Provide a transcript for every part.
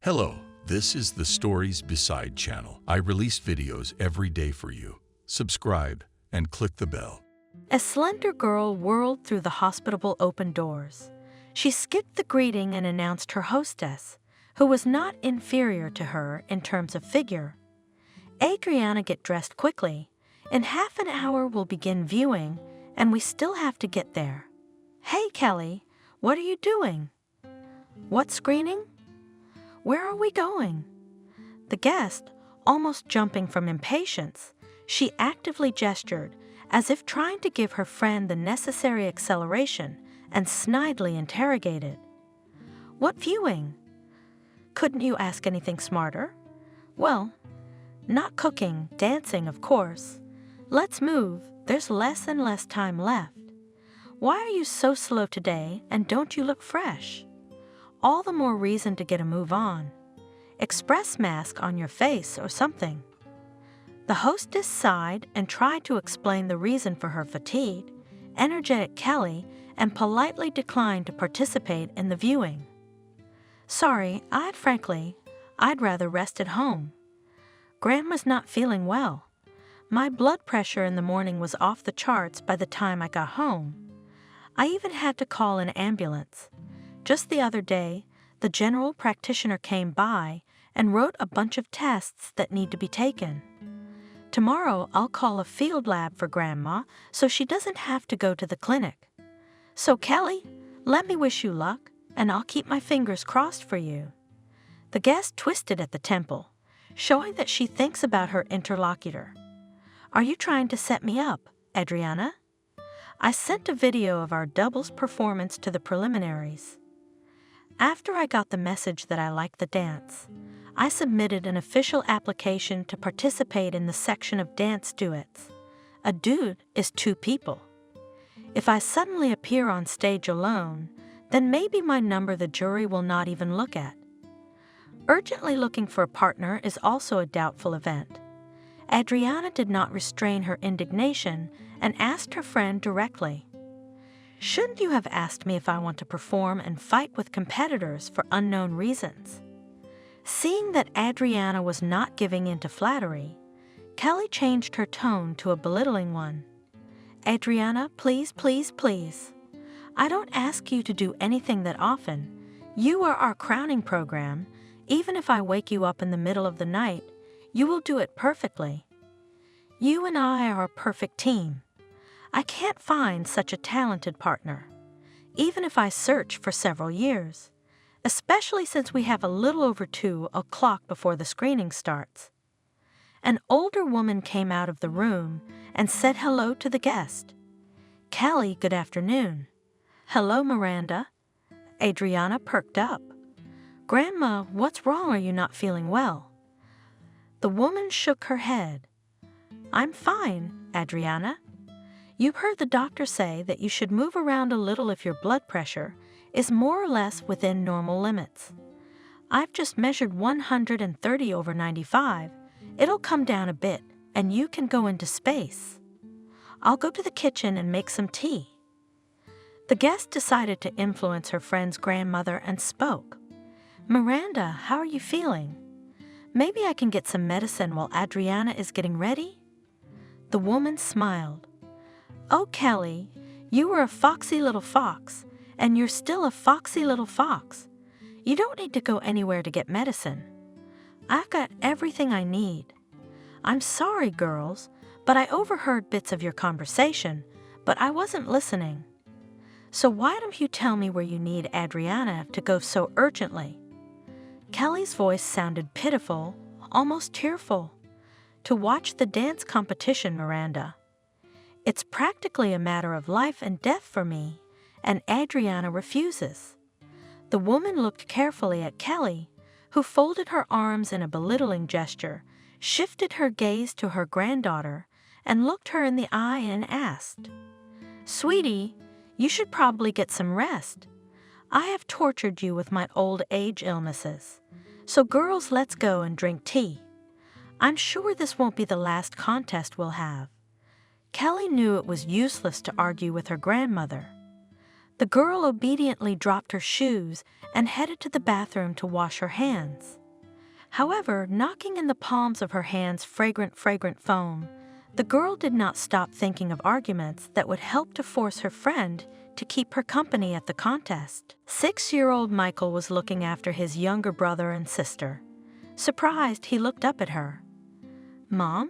Hello, this is the Stories Beside channel. I release videos every day for you. Subscribe and click the bell. A slender girl whirled through the hospitable open doors. She skipped the greeting and announced her hostess, who was not inferior to her in terms of figure. Adriana, get dressed quickly. In half an hour we'll begin viewing, and we still have to get there. Hey, Kelly, what are you doing? What screening? Where are we going? The guest, almost jumping from impatience, she actively gestured, as if trying to give her friend the necessary acceleration, and snidely interrogated. What viewing? Couldn't you ask anything smarter? Well, not cooking, dancing, of course. Let's move, there's less and less time left. Why are you so slow today, and don't you look fresh? All the more reason to get a move on. Express mask on your face or something. The hostess sighed and tried to explain the reason for her fatigue. Energetic Kelly and politely declined to participate in the viewing. Sorry, I'd rather rest at home. Grandma's not feeling well. My blood pressure in the morning was off the charts by the time I got home. I even had to call an ambulance. Just the other day, the general practitioner came by and wrote a bunch of tests that need to be taken. Tomorrow, I'll call a field lab for Grandma so she doesn't have to go to the clinic. So, Kelly, let me wish you luck, and I'll keep my fingers crossed for you. The guest twisted at the temple, showing that she thinks about her interlocutor. Are you trying to set me up, Adriana? I sent a video of our doubles performance to the preliminaries. After I got the message that I liked the dance, I submitted an official application to participate in the section of dance duets. A duet is two people. If I suddenly appear on stage alone, then maybe my number the jury will not even look at. Urgently looking for a partner is also a doubtful event. Adriana did not restrain her indignation and asked her friend directly. Shouldn't you have asked me if I want to perform and fight with competitors for unknown reasons? Seeing that Adriana was not giving in to flattery, Kelly changed her tone to a belittling one. Adriana, please, please, please. I don't ask you to do anything that often. You are our crowning program. Even if I wake you up in the middle of the night, you will do it perfectly. You and I are a perfect team. I can't find such a talented partner, even if I search for several years, especially since we have a little over 2 o'clock before the screening starts. An older woman came out of the room and said hello to the guest. Kelly, good afternoon. Hello, Miranda. Adriana perked up. Grandma, what's wrong? Are you not feeling well? The woman shook her head. I'm fine, Adriana. You've heard the doctor say that you should move around a little if your blood pressure is more or less within normal limits. I've just measured 130 over 95. It'll come down a bit, and you can go into space. I'll go to the kitchen and make some tea. The guest decided to influence her friend's grandmother and spoke. Miranda, how are you feeling? Maybe I can get some medicine while Adriana is getting ready? The woman smiled. Oh, Kelly, you were a foxy little fox, and you're still a foxy little fox. You don't need to go anywhere to get medicine. I've got everything I need. I'm sorry, girls, but I overheard bits of your conversation, but I wasn't listening. So why don't you tell me where you need Adriana to go so urgently? Kelly's voice sounded pitiful, almost tearful. To watch the dance competition, Miranda. It's practically a matter of life and death for me, and Adriana refuses. The woman looked carefully at Kelly, who folded her arms in a belittling gesture, shifted her gaze to her granddaughter, and looked her in the eye and asked, Sweetie, you should probably get some rest. I have tortured you with my old age illnesses. So girls, let's go and drink tea. I'm sure this won't be the last contest we'll have. Kelly knew it was useless to argue with her grandmother. The girl obediently dropped her shoes and headed to the bathroom to wash her hands. However, knocking in the palms of her hands fragrant foam, the girl did not stop thinking of arguments that would help to force her friend to keep her company at the contest. 6-year-old Michael was looking after his younger brother and sister. Surprised, he looked up at her. "Mom?"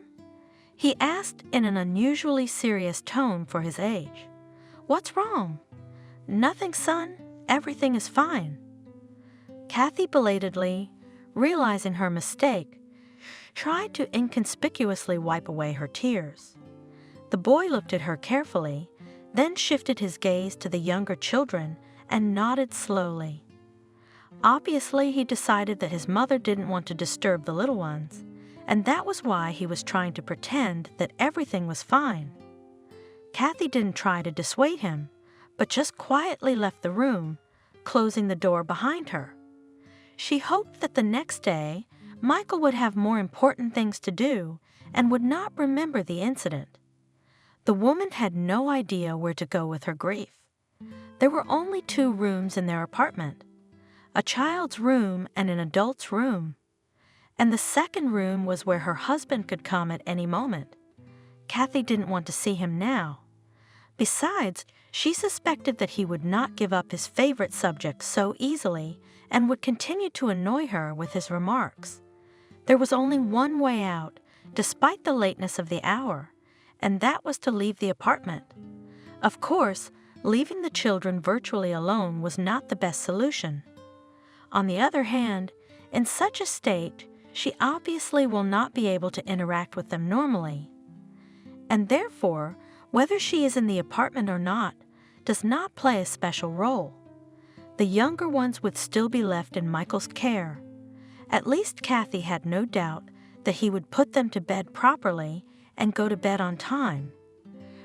he asked in an unusually serious tone for his age. "What's wrong?" "Nothing, son. Everything is fine." Kathy belatedly, realizing her mistake, tried to inconspicuously wipe away her tears. The boy looked at her carefully, then shifted his gaze to the younger children and nodded slowly. Obviously, he decided that his mother didn't want to disturb the little ones, and that was why he was trying to pretend that everything was fine. Kathy didn't try to dissuade him, but just quietly left the room, closing the door behind her. She hoped that the next day, Michael would have more important things to do and would not remember the incident. The woman had no idea where to go with her grief. There were only 2 rooms in their apartment, a child's room and an adult's room, and the second room was where her husband could come at any moment. Kathy didn't want to see him now. Besides, she suspected that he would not give up his favorite subject so easily and would continue to annoy her with his remarks. There was only one way out, despite the lateness of the hour, and that was to leave the apartment. Of course, leaving the children virtually alone was not the best solution. On the other hand, in such a state, she obviously will not be able to interact with them normally. And therefore, whether she is in the apartment or not does not play a special role. The younger ones would still be left in Michael's care. At least Kathy had no doubt that he would put them to bed properly and go to bed on time.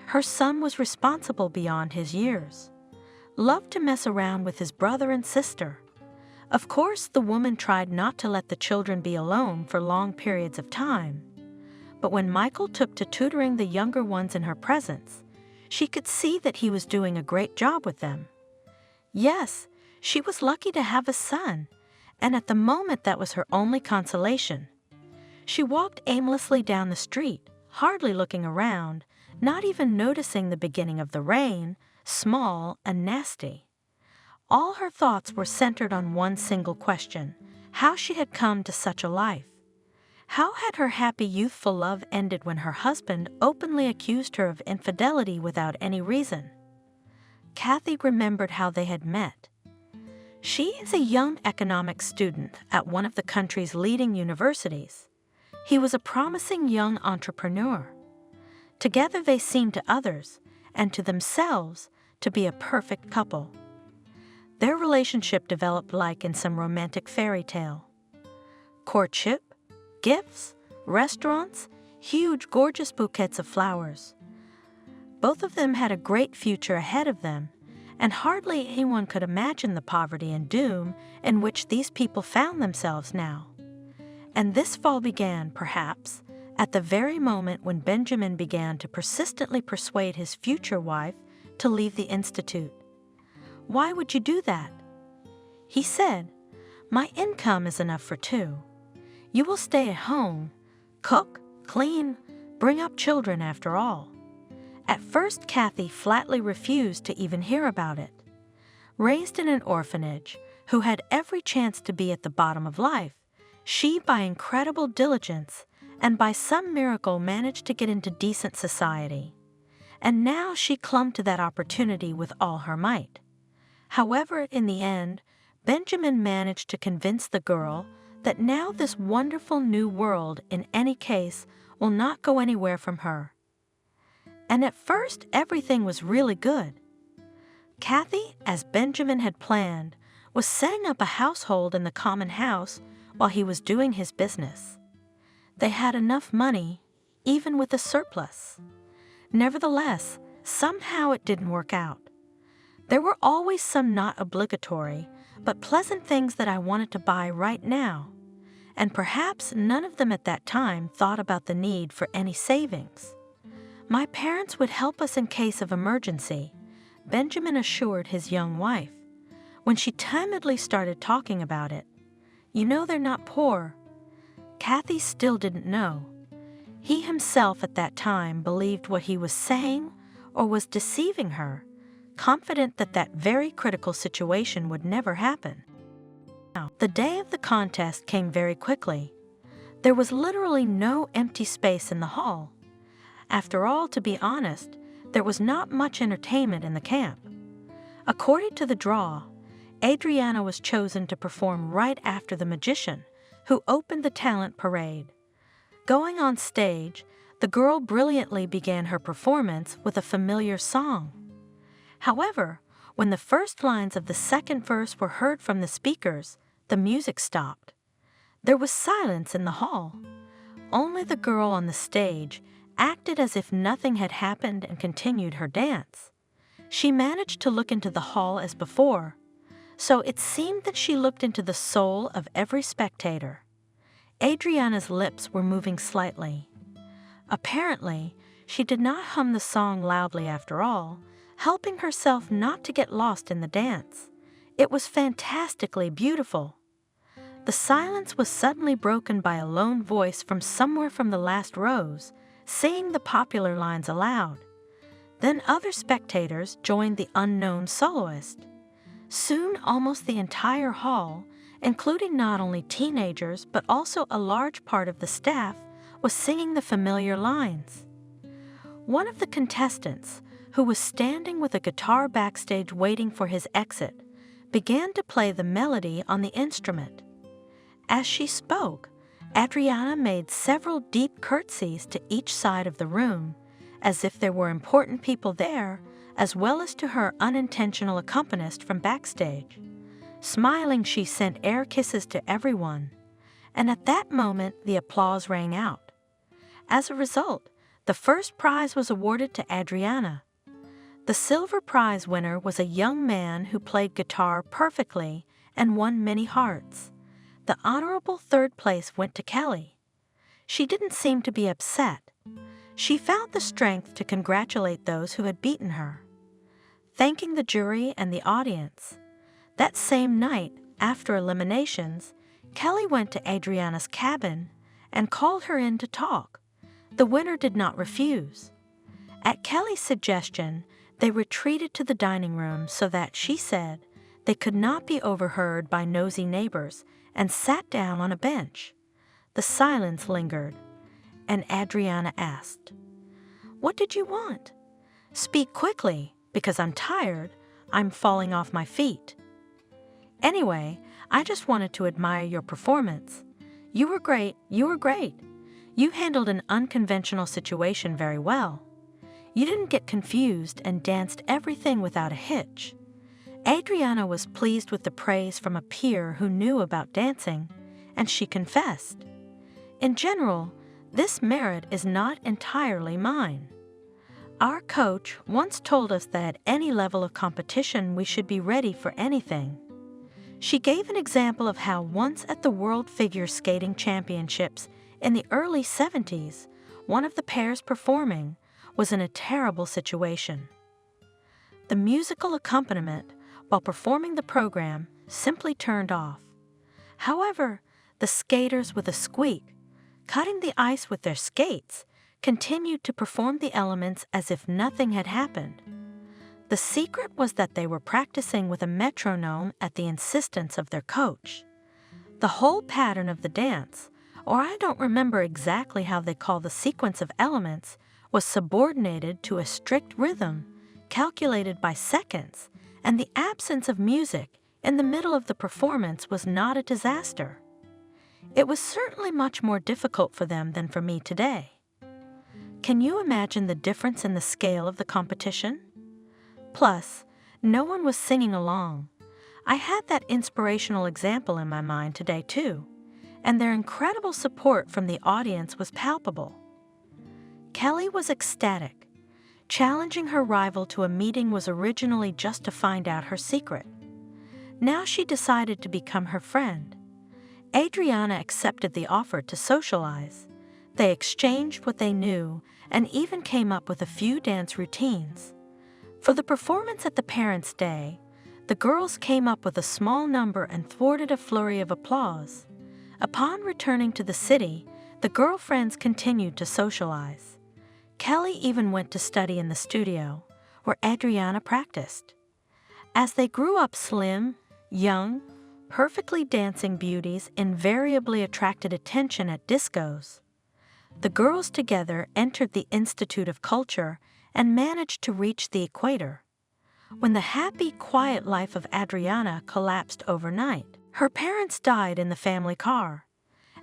Her son was responsible beyond his years, loved to mess around with his brother and sister. Of course, the woman tried not to let the children be alone for long periods of time. But when Michael took to tutoring the younger ones in her presence, she could see that he was doing a great job with them. Yes, she was lucky to have a son, and at the moment that was her only consolation. She walked aimlessly down the street, hardly looking around, not even noticing the beginning of the rain, small and nasty. All her thoughts were centered on one single question: how she had come to such a life. How had her happy youthful love ended when her husband openly accused her of infidelity without any reason? Kathy remembered how they had met. She is a young economics student at one of the country's leading universities. He was a promising young entrepreneur. Together they seemed to others, and to themselves, to be a perfect couple. Their relationship developed like in some romantic fairy tale. Courtship, gifts, restaurants, huge gorgeous bouquets of flowers. Both of them had a great future ahead of them, and hardly anyone could imagine the poverty and doom in which these people found themselves now. And this fall began, perhaps, at the very moment when Benjamin began to persistently persuade his future wife to leave the institute. "Why would you do that?" He said, "My income is enough for 2. You will stay at home, cook, clean, bring up children after all." At first, Kathy flatly refused to even hear about it. Raised in an orphanage, who had every chance to be at the bottom of life, she, by incredible diligence and by some miracle, managed to get into decent society. And now she clung to that opportunity with all her might. However, in the end, Benjamin managed to convince the girl that now this wonderful new world, in any case, will not go anywhere from her. And at first, everything was really good. Kathy, as Benjamin had planned, was setting up a household in the common house while he was doing his business. They had enough money, even with a surplus. Nevertheless, somehow it didn't work out. There were always some not obligatory, but pleasant things that I wanted to buy right now, and perhaps none of them at that time thought about the need for any savings. My parents would help us in case of emergency. Benjamin assured his young wife. When she timidly started talking about it, "You know they're not poor," Kathy still didn't know. He himself at that time believed what he was saying or was deceiving her, confident that that very critical situation would never happen. Now, the day of the contest came very quickly. There was literally no empty space in the hall. After all, to be honest, there was not much entertainment in the camp. According to the draw, Adriana was chosen to perform right after the magician, who opened the talent parade. Going on stage, the girl brilliantly began her performance with a familiar song. However, when the first lines of the second verse were heard from the speakers, the music stopped. There was silence in the hall. Only the girl on the stage acted as if nothing had happened and continued her dance. She managed to look into the hall as before, so it seemed that she looked into the soul of every spectator. Adriana's lips were moving slightly. Apparently, she did not hum the song loudly after all, helping herself not to get lost in the dance. It was fantastically beautiful. The silence was suddenly broken by a lone voice from somewhere from the last rows, saying the popular lines aloud. Then other spectators joined the unknown soloist. Soon almost the entire hall, including not only teenagers but also a large part of the staff, was singing the familiar lines. One of the contestants, who was standing with a guitar backstage waiting for his exit, began to play the melody on the instrument. As she spoke, Adriana made several deep curtsies to each side of the room, as if there were important people there, as well as to her unintentional accompanist from backstage. Smiling, she sent air kisses to everyone, and at that moment the applause rang out. As a result, the first prize was awarded to Adriana. The silver prize winner was a young man who played guitar perfectly and won many hearts. The honorable third place went to Kelly. She didn't seem to be upset. She found the strength to congratulate those who had beaten her. Thanking the jury and the audience, that same night, after eliminations, Kelly went to Adriana's cabin and called her in to talk. The winner did not refuse. At Kelly's suggestion, they retreated to the dining room so that, she said, they could not be overheard by nosy neighbors, and sat down on a bench. The silence lingered, and Adriana asked, "What did you want? Speak quickly, because I'm tired. I'm falling off my feet." "Anyway, I just wanted to admire your performance. You were great, you were great. You handled an unconventional situation very well. You didn't get confused and danced everything without a hitch." Adriana was pleased with the praise from a peer who knew about dancing, and she confessed, "In general, this merit is not entirely mine. Our coach once told us that at any level of competition we should be ready for anything." She gave an example of how once at the World Figure Skating Championships in the early 70s, one of the pairs performing was in a terrible situation. The musical accompaniment, while performing the program, simply turned off. However, the skaters with a squeak, cutting the ice with their skates, continued to perform the elements as if nothing had happened. The secret was that they were practicing with a metronome at the insistence of their coach. The whole pattern of the dance, or I don't remember exactly how they call the sequence of elements, was subordinated to a strict rhythm, calculated by seconds, and the absence of music in the middle of the performance was not a disaster. It was certainly much more difficult for them than for me today. Can you imagine the difference in the scale of the competition? Plus, no one was singing along. I had that inspirational example in my mind today too, and their incredible support from the audience was palpable. Kelly was ecstatic. Challenging her rival to a meeting was originally just to find out her secret. Now she decided to become her friend. Adriana accepted the offer to socialize. They exchanged what they knew and even came up with a few dance routines. For the performance at the Parents' Day, the girls came up with a small number and thwarted a flurry of applause. Upon returning to the city, the girlfriends continued to socialize. Kelly even went to study in the studio, where Adriana practiced. As they grew up slim, young, perfectly dancing beauties invariably attracted attention at discos. The girls together entered the Institute of Culture and managed to reach the equator. When the happy, quiet life of Adriana collapsed overnight, her parents died in the family car.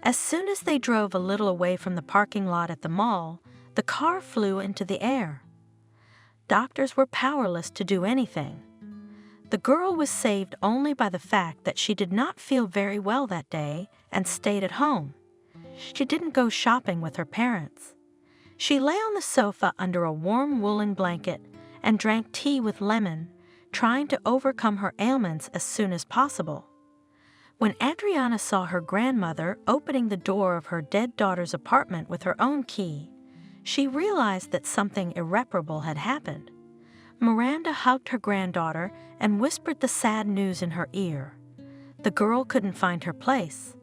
As soon as they drove a little away from the parking lot at the mall, the car flew into the air. Doctors were powerless to do anything. The girl was saved only by the fact that she did not feel very well that day and stayed at home. She didn't go shopping with her parents. She lay on the sofa under a warm woolen blanket and drank tea with lemon, trying to overcome her ailments as soon as possible. When Adriana saw her grandmother opening the door of her dead daughter's apartment with her own key, she realized that something irreparable had happened. Miranda hugged her granddaughter and whispered the sad news in her ear. The girl couldn't find her place.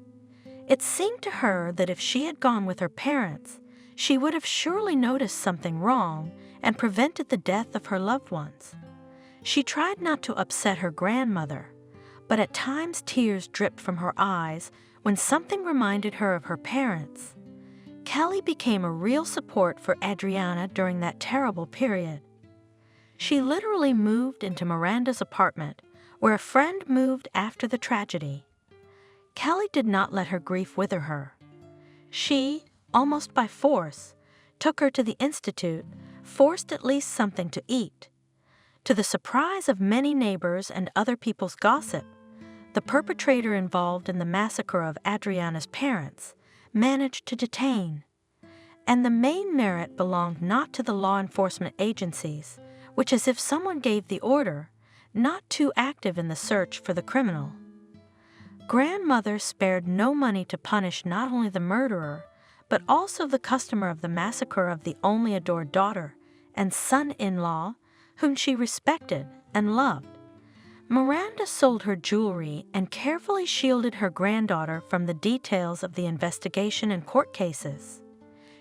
It seemed to her that if she had gone with her parents, she would have surely noticed something wrong and prevented the death of her loved ones. She tried not to upset her grandmother, but at times tears dripped from her eyes when something reminded her of her parents. Kelly became a real support for Adriana during that terrible period. She literally moved into Miranda's apartment, where a friend moved after the tragedy. Kelly did not let her grief wither her. She, almost by force, took her to the institute, forced at least something to eat. To the surprise of many neighbors and other people's gossip, the perpetrator involved in the massacre of Adriana's parents managed to detain. And the main merit belonged not to the law enforcement agencies, which as if someone gave the order, not too active in the search for the criminal. Grandmother spared no money to punish not only the murderer, but also the customer of the massacre of the only adored daughter and son-in-law whom she respected and loved. Miranda sold her jewelry and carefully shielded her granddaughter from the details of the investigation and court cases.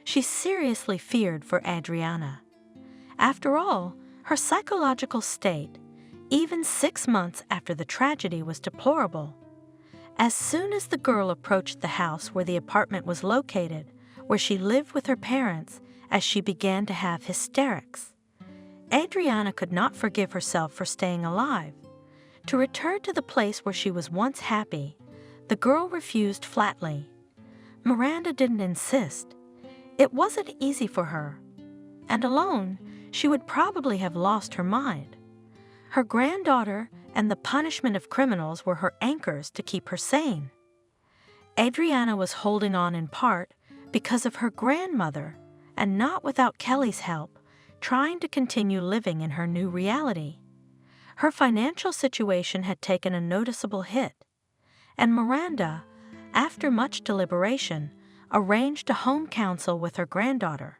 She seriously feared for Adriana. After all, her psychological state, even 6 months after the tragedy, was deplorable. As soon as the girl approached the house where the apartment was located, where she lived with her parents, as she began to have hysterics. Adriana could not forgive herself for staying alive. To return to the place where she was once happy, the girl refused flatly. Miranda didn't insist. It wasn't easy for her. And alone, she would probably have lost her mind. Her granddaughter and the punishment of criminals were her anchors to keep her sane. Adriana was holding on in part because of her grandmother, and not without Kelly's help, trying to continue living in her new reality. Her financial situation had taken a noticeable hit, and Miranda, after much deliberation, arranged a home council with her granddaughter.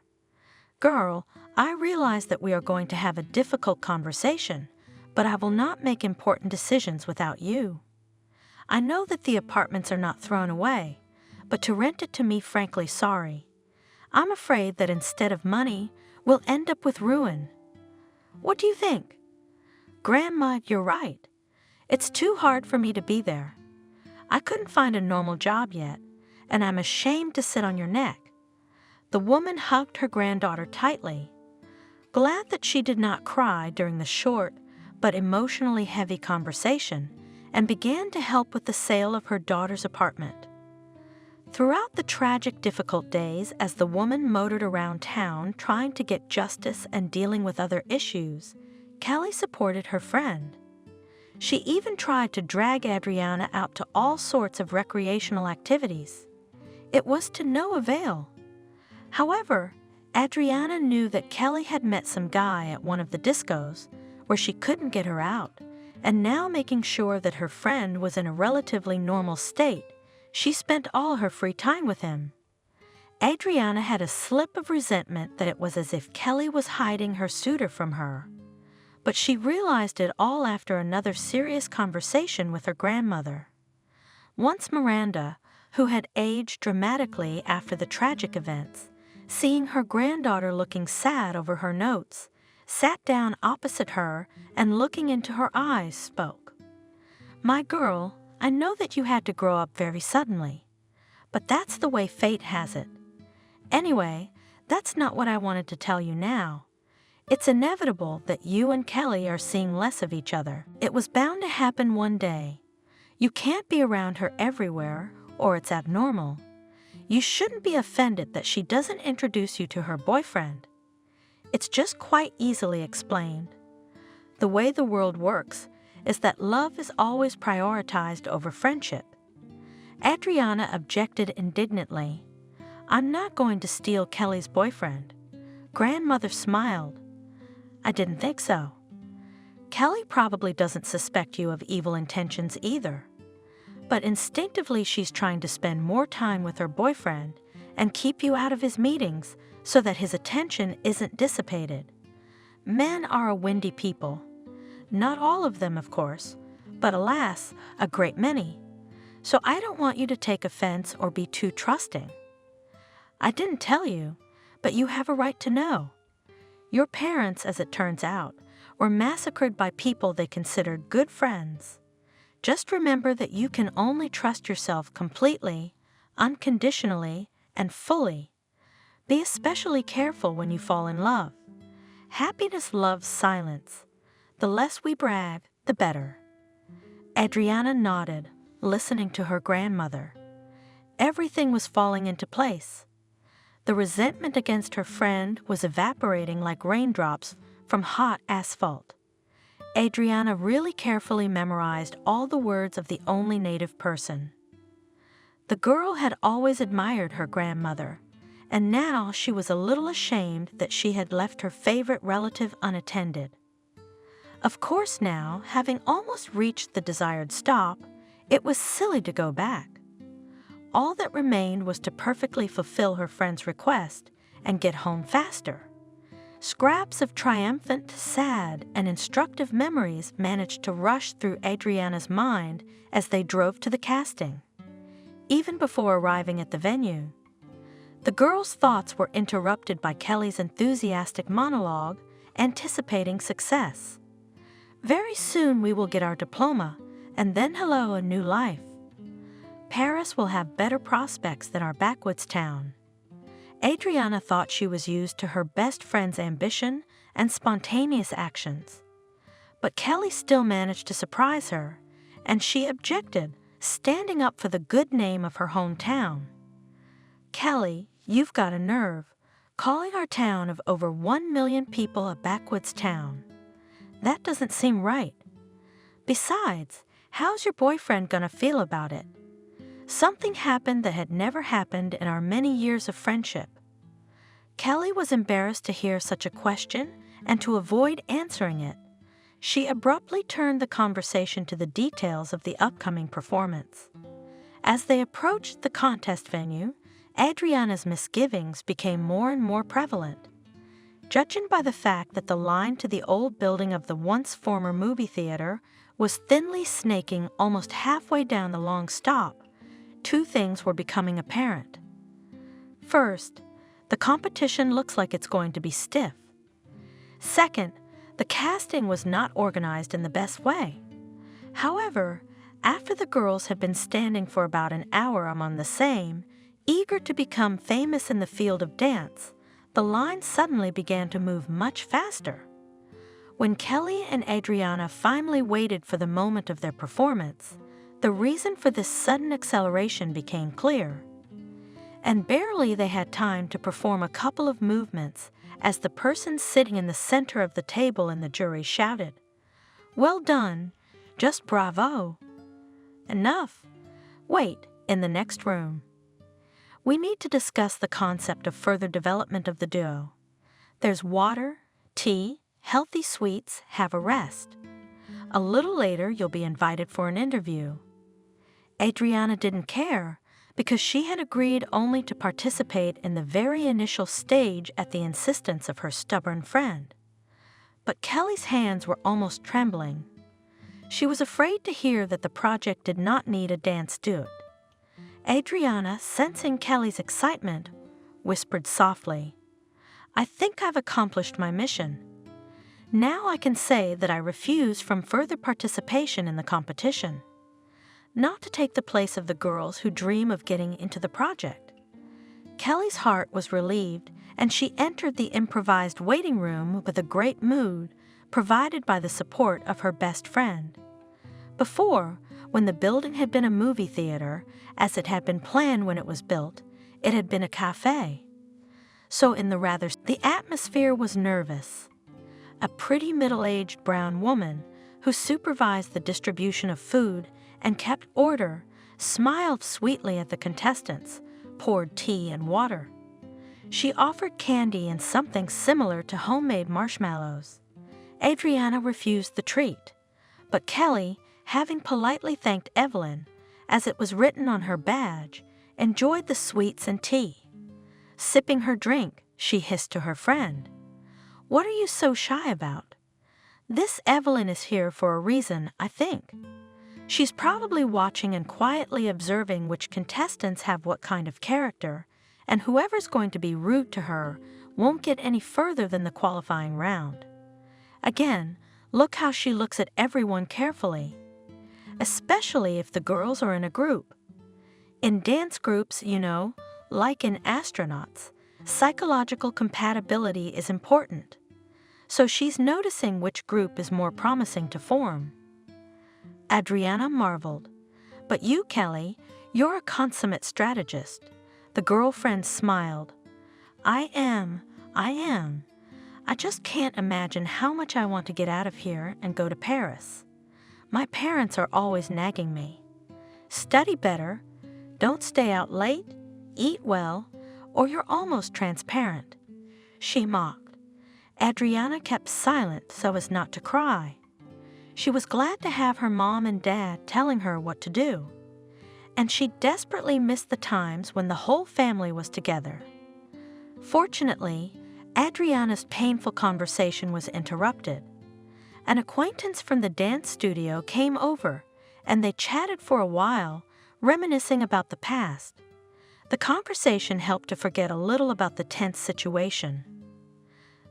"Girl, I realize that we are going to have a difficult conversation, but I will not make important decisions without you. I know that the apartments are not thrown away, but to rent it to me, frankly, sorry. I'm afraid that instead of money, we'll end up with ruin. What do you think?" "Grandma, you're right. It's too hard for me to be there. I couldn't find a normal job yet, and I'm ashamed to sit on your neck." The woman hugged her granddaughter tightly. Glad that she did not cry during the short but emotionally heavy conversation, and began to help with the sale of her daughter's apartment. Throughout the tragic, difficult days as the woman motored around town trying to get justice and dealing with other issues, Kelly supported her friend. She even tried to drag Adriana out to all sorts of recreational activities. It was to no avail. However, Adriana knew that Kelly had met some guy at one of the discos where she couldn't get her out, and now making sure that her friend was in a relatively normal state, she spent all her free time with him. Adriana had a slip of resentment that it was as if Kelly was hiding her suitor from her. but she realized it all after another serious conversation with her grandmother. Once Miranda, who had aged dramatically after the tragic events, seeing her granddaughter looking sad over her notes, sat down opposite her and looking into her eyes spoke. "My girl, I know that you had to grow up very suddenly, but that's the way fate has it. Anyway, that's not what I wanted to tell you now. It's inevitable that you and Kelly are seeing less of each other. It was bound to happen one day. You can't be around her everywhere, or it's abnormal. You shouldn't be offended that she doesn't introduce you to her boyfriend. It's just quite easily explained. The way the world works is that love is always prioritized over friendship." Adriana objected indignantly. "I'm not going to steal Kelly's boyfriend." Grandmother smiled. "I didn't think so. Kelly probably doesn't suspect you of evil intentions either. But instinctively she's trying to spend more time with her boyfriend and keep you out of his meetings so that his attention isn't dissipated. Men are a windy people. Not all of them, of course, but alas, a great many. So I don't want you to take offense or be too trusting. I didn't tell you, but you have a right to know. Your parents, as it turns out, were massacred by people they considered good friends. Just remember that you can only trust yourself completely, unconditionally, and fully. Be especially careful when you fall in love. Happiness loves silence. The less we brag, the better." Adriana nodded, listening to her grandmother. Everything was falling into place. The resentment against her friend was evaporating like raindrops from hot asphalt. Adriana really carefully memorized all the words of the only native person. The girl had always admired her grandmother, and now she was a little ashamed that she had left her favorite relative unattended. Of course now, having almost reached the desired stop, it was silly to go back. All that remained was to perfectly fulfill her friend's request and get home faster. Scraps of triumphant, sad, and instructive memories managed to rush through Adriana's mind as they drove to the casting. Even before arriving at the venue, the girl's thoughts were interrupted by Kelly's enthusiastic monologue, anticipating success. "Very soon we will get our diploma, and then hello, a new life. Paris will have better prospects than our backwoods town." Adriana thought she was used to her best friend's ambition and spontaneous actions. But Kelly still managed to surprise her, and she objected, standing up for the good name of her hometown. "Kelly, you've got a nerve, calling our town of over 1 million people a backwoods town. That doesn't seem right. Besides, how's your boyfriend gonna feel about it? Something happened that had never happened in our many years of friendship." Kelly was embarrassed to hear such a question, and to avoid answering it, she abruptly turned the conversation to the details of the upcoming performance. As they approached the contest venue, Adriana's misgivings became more and more prevalent. Judging by the fact that the line to the old building of the once former movie theater was thinly snaking almost halfway down the long stop, two things were becoming apparent. First, the competition looks like it's going to be stiff. Second, the casting was not organized in the best way. However, after the girls had been standing for about an hour among the same, eager to become famous in the field of dance, the line suddenly began to move much faster. When Kelly and Adriana finally waited for the moment of their performance, the reason for this sudden acceleration became clear. And barely they had time to perform a couple of movements as the person sitting in the center of the table in the jury shouted, "Well done, just bravo." "Enough. Wait, in the next room. We need to discuss the concept of further development of the duo. There's water, tea, healthy sweets, have a rest. A little later you'll be invited for an interview." Adriana didn't care, because she had agreed only to participate in the very initial stage at the insistence of her stubborn friend. but Kelly's hands were almost trembling. She was afraid to hear that the project did not need a dance duet. Adriana, sensing Kelly's excitement, whispered softly, "I think I've accomplished my mission. Now I can say that I refuse from further participation in the competition. Not to take the place of the girls who dream of getting into the project." Kelly's heart was relieved, and she entered the improvised waiting room with a great mood, provided by the support of her best friend. Before, when the building had been a movie theater, as it had been planned when it was built, it had been a cafe. So the atmosphere was nervous. A pretty middle-aged brown woman, who supervised the distribution of food and kept order, smiled sweetly at the contestants, poured tea and water. She offered candy and something similar to homemade marshmallows. Adriana refused the treat, but Kelly, having politely thanked Evelyn, as it was written on her badge, enjoyed the sweets and tea. Sipping her drink, she hissed to her friend, "What are you so shy about? This Evelyn is here for a reason, I think. She's probably watching and quietly observing which contestants have what kind of character, and whoever's going to be rude to her won't get any further than the qualifying round. Again, look how she looks at everyone carefully, especially if the girls are in a group. In dance groups, like in astronauts, psychological compatibility is important. So she's noticing which group is more promising to form." Adriana marveled. "But you, Kelly, you're a consummate strategist." The girlfriend smiled. I am. I just can't imagine how much I want to get out of here and go to Paris. My parents are always nagging me. Study better, don't stay out late, eat well, or you're almost transparent." She mocked. Adriana kept silent so as not to cry. She was glad to have her mom and dad telling her what to do, and she desperately missed the times when the whole family was together. Fortunately, Adriana's painful conversation was interrupted. An acquaintance from the dance studio came over, and they chatted for a while, reminiscing about the past. The conversation helped to forget a little about the tense situation.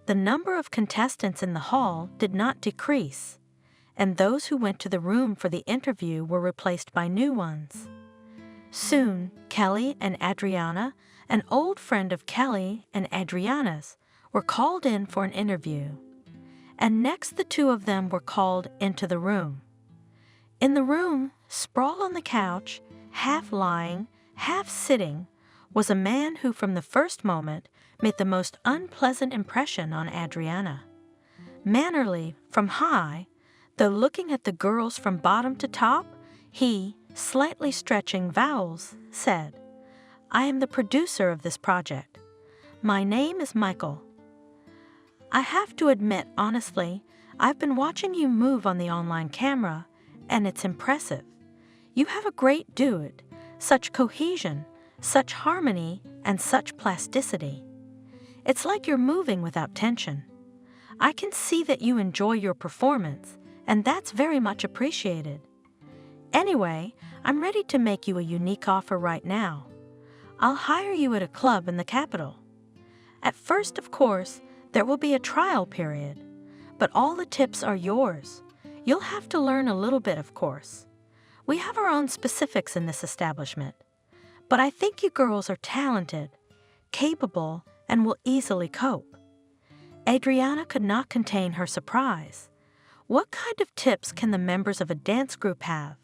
The number of contestants in the hall did not decrease, and those who went to the room for the interview were replaced by new ones. Soon, Kelly and Adriana, an old friend of Kelly and Adriana's, were called in for an interview. And next the two of them were called into the room. In the room, sprawled on the couch, half lying, half sitting, was a man who from the first moment made the most unpleasant impression on Adriana. Mannerly from high, though looking at the girls from bottom to top, he, slightly stretching vowels, said, "I am the producer of this project. My name is Michael. I have to admit, honestly, I've been watching you move on the online camera, and it's impressive. You have a great duet, such cohesion, such harmony, and such plasticity. It's like you're moving without tension. I can see that you enjoy your performance, and that's very much appreciated. Anyway, I'm ready to make you a unique offer right now. I'll hire you at a club in the capital. At first, of course, there will be a trial period, but all the tips are yours. You'll have to learn a little bit, of course. We have our own specifics in this establishment, but I think you girls are talented, capable, and will easily cope." Adriana could not contain her surprise. What kind of tips can the members of a dance group have?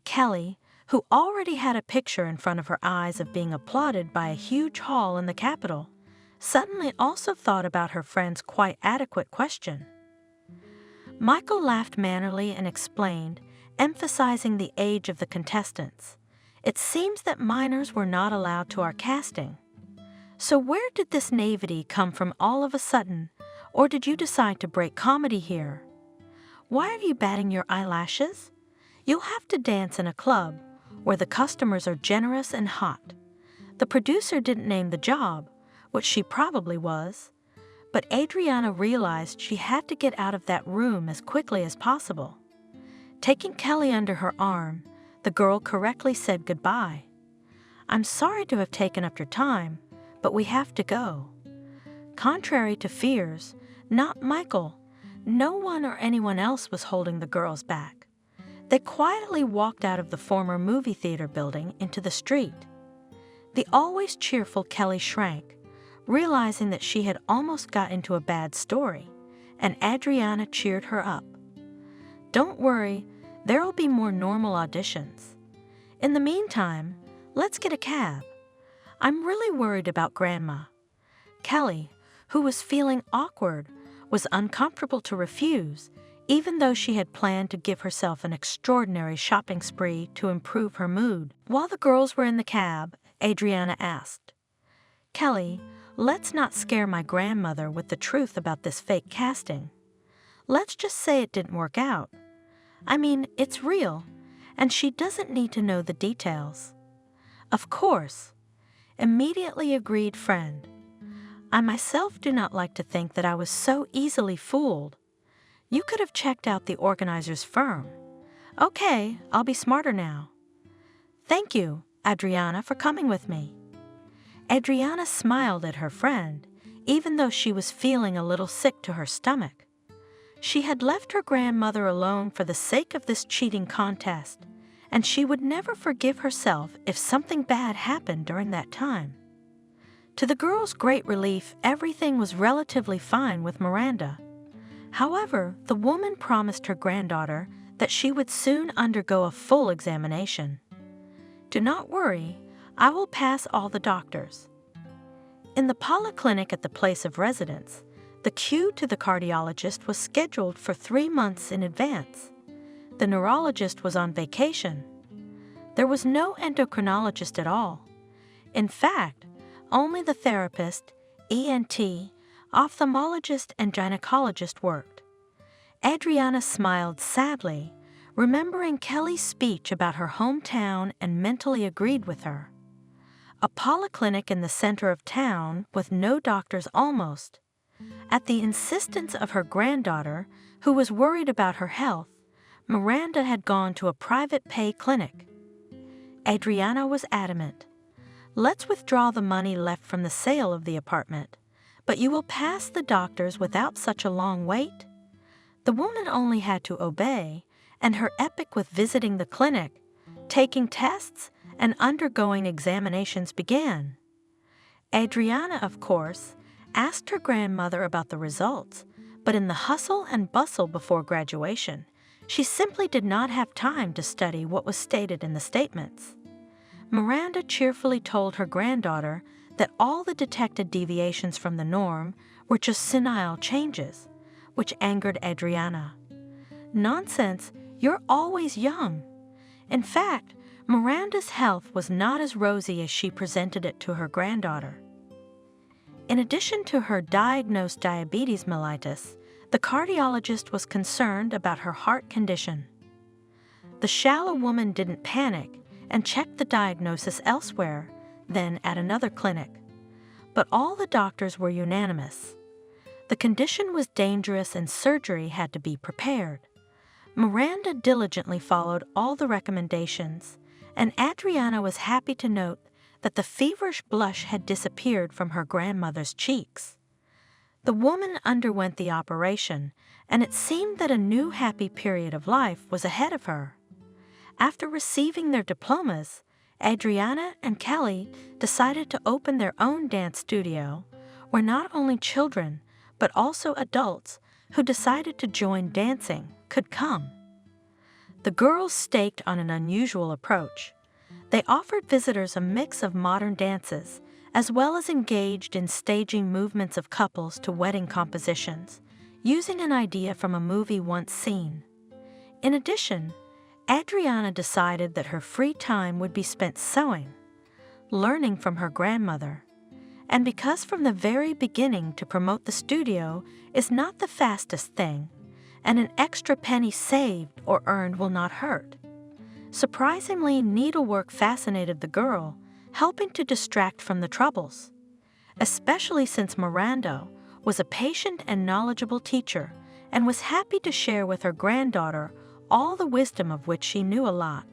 Kelly, who already had a picture in front of her eyes of being applauded by a huge hall in the capital, suddenly also thought about her friend's quite adequate question. Michael laughed mannerly and explained, emphasizing the age of the contestants. "It seems that minors were not allowed to our casting. So where did this naivety come from all of a sudden, or did you decide to break comedy here? Why are you batting your eyelashes? You'll have to dance in a club where the customers are generous and hot. The producer didn't name the job, which she probably was, but Adriana realized she had to get out of that room as quickly as possible. Taking Kelly under her arm, the girl correctly said goodbye. "I'm sorry to have taken up your time, but we have to go." Contrary to fears, not Michael, no one or anyone else was holding the girls back. They quietly walked out of the former movie theater building into the street. The always cheerful Kelly shrank, realizing that she had almost got into a bad story, and Adriana cheered her up. "Don't worry, there'll be more normal auditions. In the meantime, let's get a cab. I'm really worried about Grandma." Kelly, who was feeling awkward, was uncomfortable to refuse, even though she had planned to give herself an extraordinary shopping spree to improve her mood. While the girls were in the cab, Adriana asked, "Kelly, let's not scare my grandmother with the truth about this fake casting. Let's just say it didn't work out. I mean, it's real, and she doesn't need to know the details." "Of course," immediately agreed friend. "I myself do not like to think that I was so easily fooled. You could have checked out the organizer's firm. Okay, I'll be smarter now. Thank you, Adriana, for coming with me." Adriana smiled at her friend, even though she was feeling a little sick to her stomach. She had left her grandmother alone for the sake of this cheating contest, and she would never forgive herself if something bad happened during that time. To the girls' great relief, everything was relatively fine with Miranda. However, the woman promised her granddaughter that she would soon undergo a full examination. "Do not worry, I will pass all the doctors." In the polyclinic at the place of residence, the queue to the cardiologist was scheduled for 3 months in advance. The neurologist was on vacation. There was no endocrinologist at all. In fact, only the therapist, ENT, ophthalmologist, and gynecologist worked. Adriana smiled sadly, remembering Kelly's speech about her hometown, and mentally agreed with her. A polyclinic in the center of town with no doctors almost. At the insistence of her granddaughter, who was worried about her health, Miranda had gone to a private pay clinic. Adriana was adamant. "Let's withdraw the money left from the sale of the apartment, but you will pass the doctors without such a long wait?" The woman only had to obey, and her epic with visiting the clinic, taking tests, and undergoing examinations began. Adriana, of course, asked her grandmother about the results, but in the hustle and bustle before graduation, she simply did not have time to study what was stated in the statements. Miranda cheerfully told her granddaughter that all the detected deviations from the norm were just senile changes, which angered Adriana. "Nonsense, you're always young." In fact, Miranda's health was not as rosy as she presented it to her granddaughter. In addition to her diagnosed diabetes mellitus, the cardiologist was concerned about her heart condition. The shallow woman didn't panic and checked the diagnosis elsewhere, then at another clinic. But all the doctors were unanimous. The condition was dangerous and surgery had to be prepared. Miranda diligently followed all the recommendations, and Adriana was happy to note that the feverish blush had disappeared from her grandmother's cheeks. The woman underwent the operation, and it seemed that a new happy period of life was ahead of her. After receiving their diplomas, Adriana and Kelly decided to open their own dance studio, where not only children, but also adults who decided to join dancing could come. The girls staked on an unusual approach. They offered visitors a mix of modern dances, as well as engaged in staging movements of couples to wedding compositions, using an idea from a movie once seen. In addition, Adriana decided that her free time would be spent sewing, learning from her grandmother. And because from the very beginning to promote the studio is not the fastest thing, and an extra penny saved or earned will not hurt. Surprisingly, needlework fascinated the girl, helping to distract from the troubles. Especially since Miranda, was a patient and knowledgeable teacher and was happy to share with her granddaughter all the wisdom of which she knew a lot.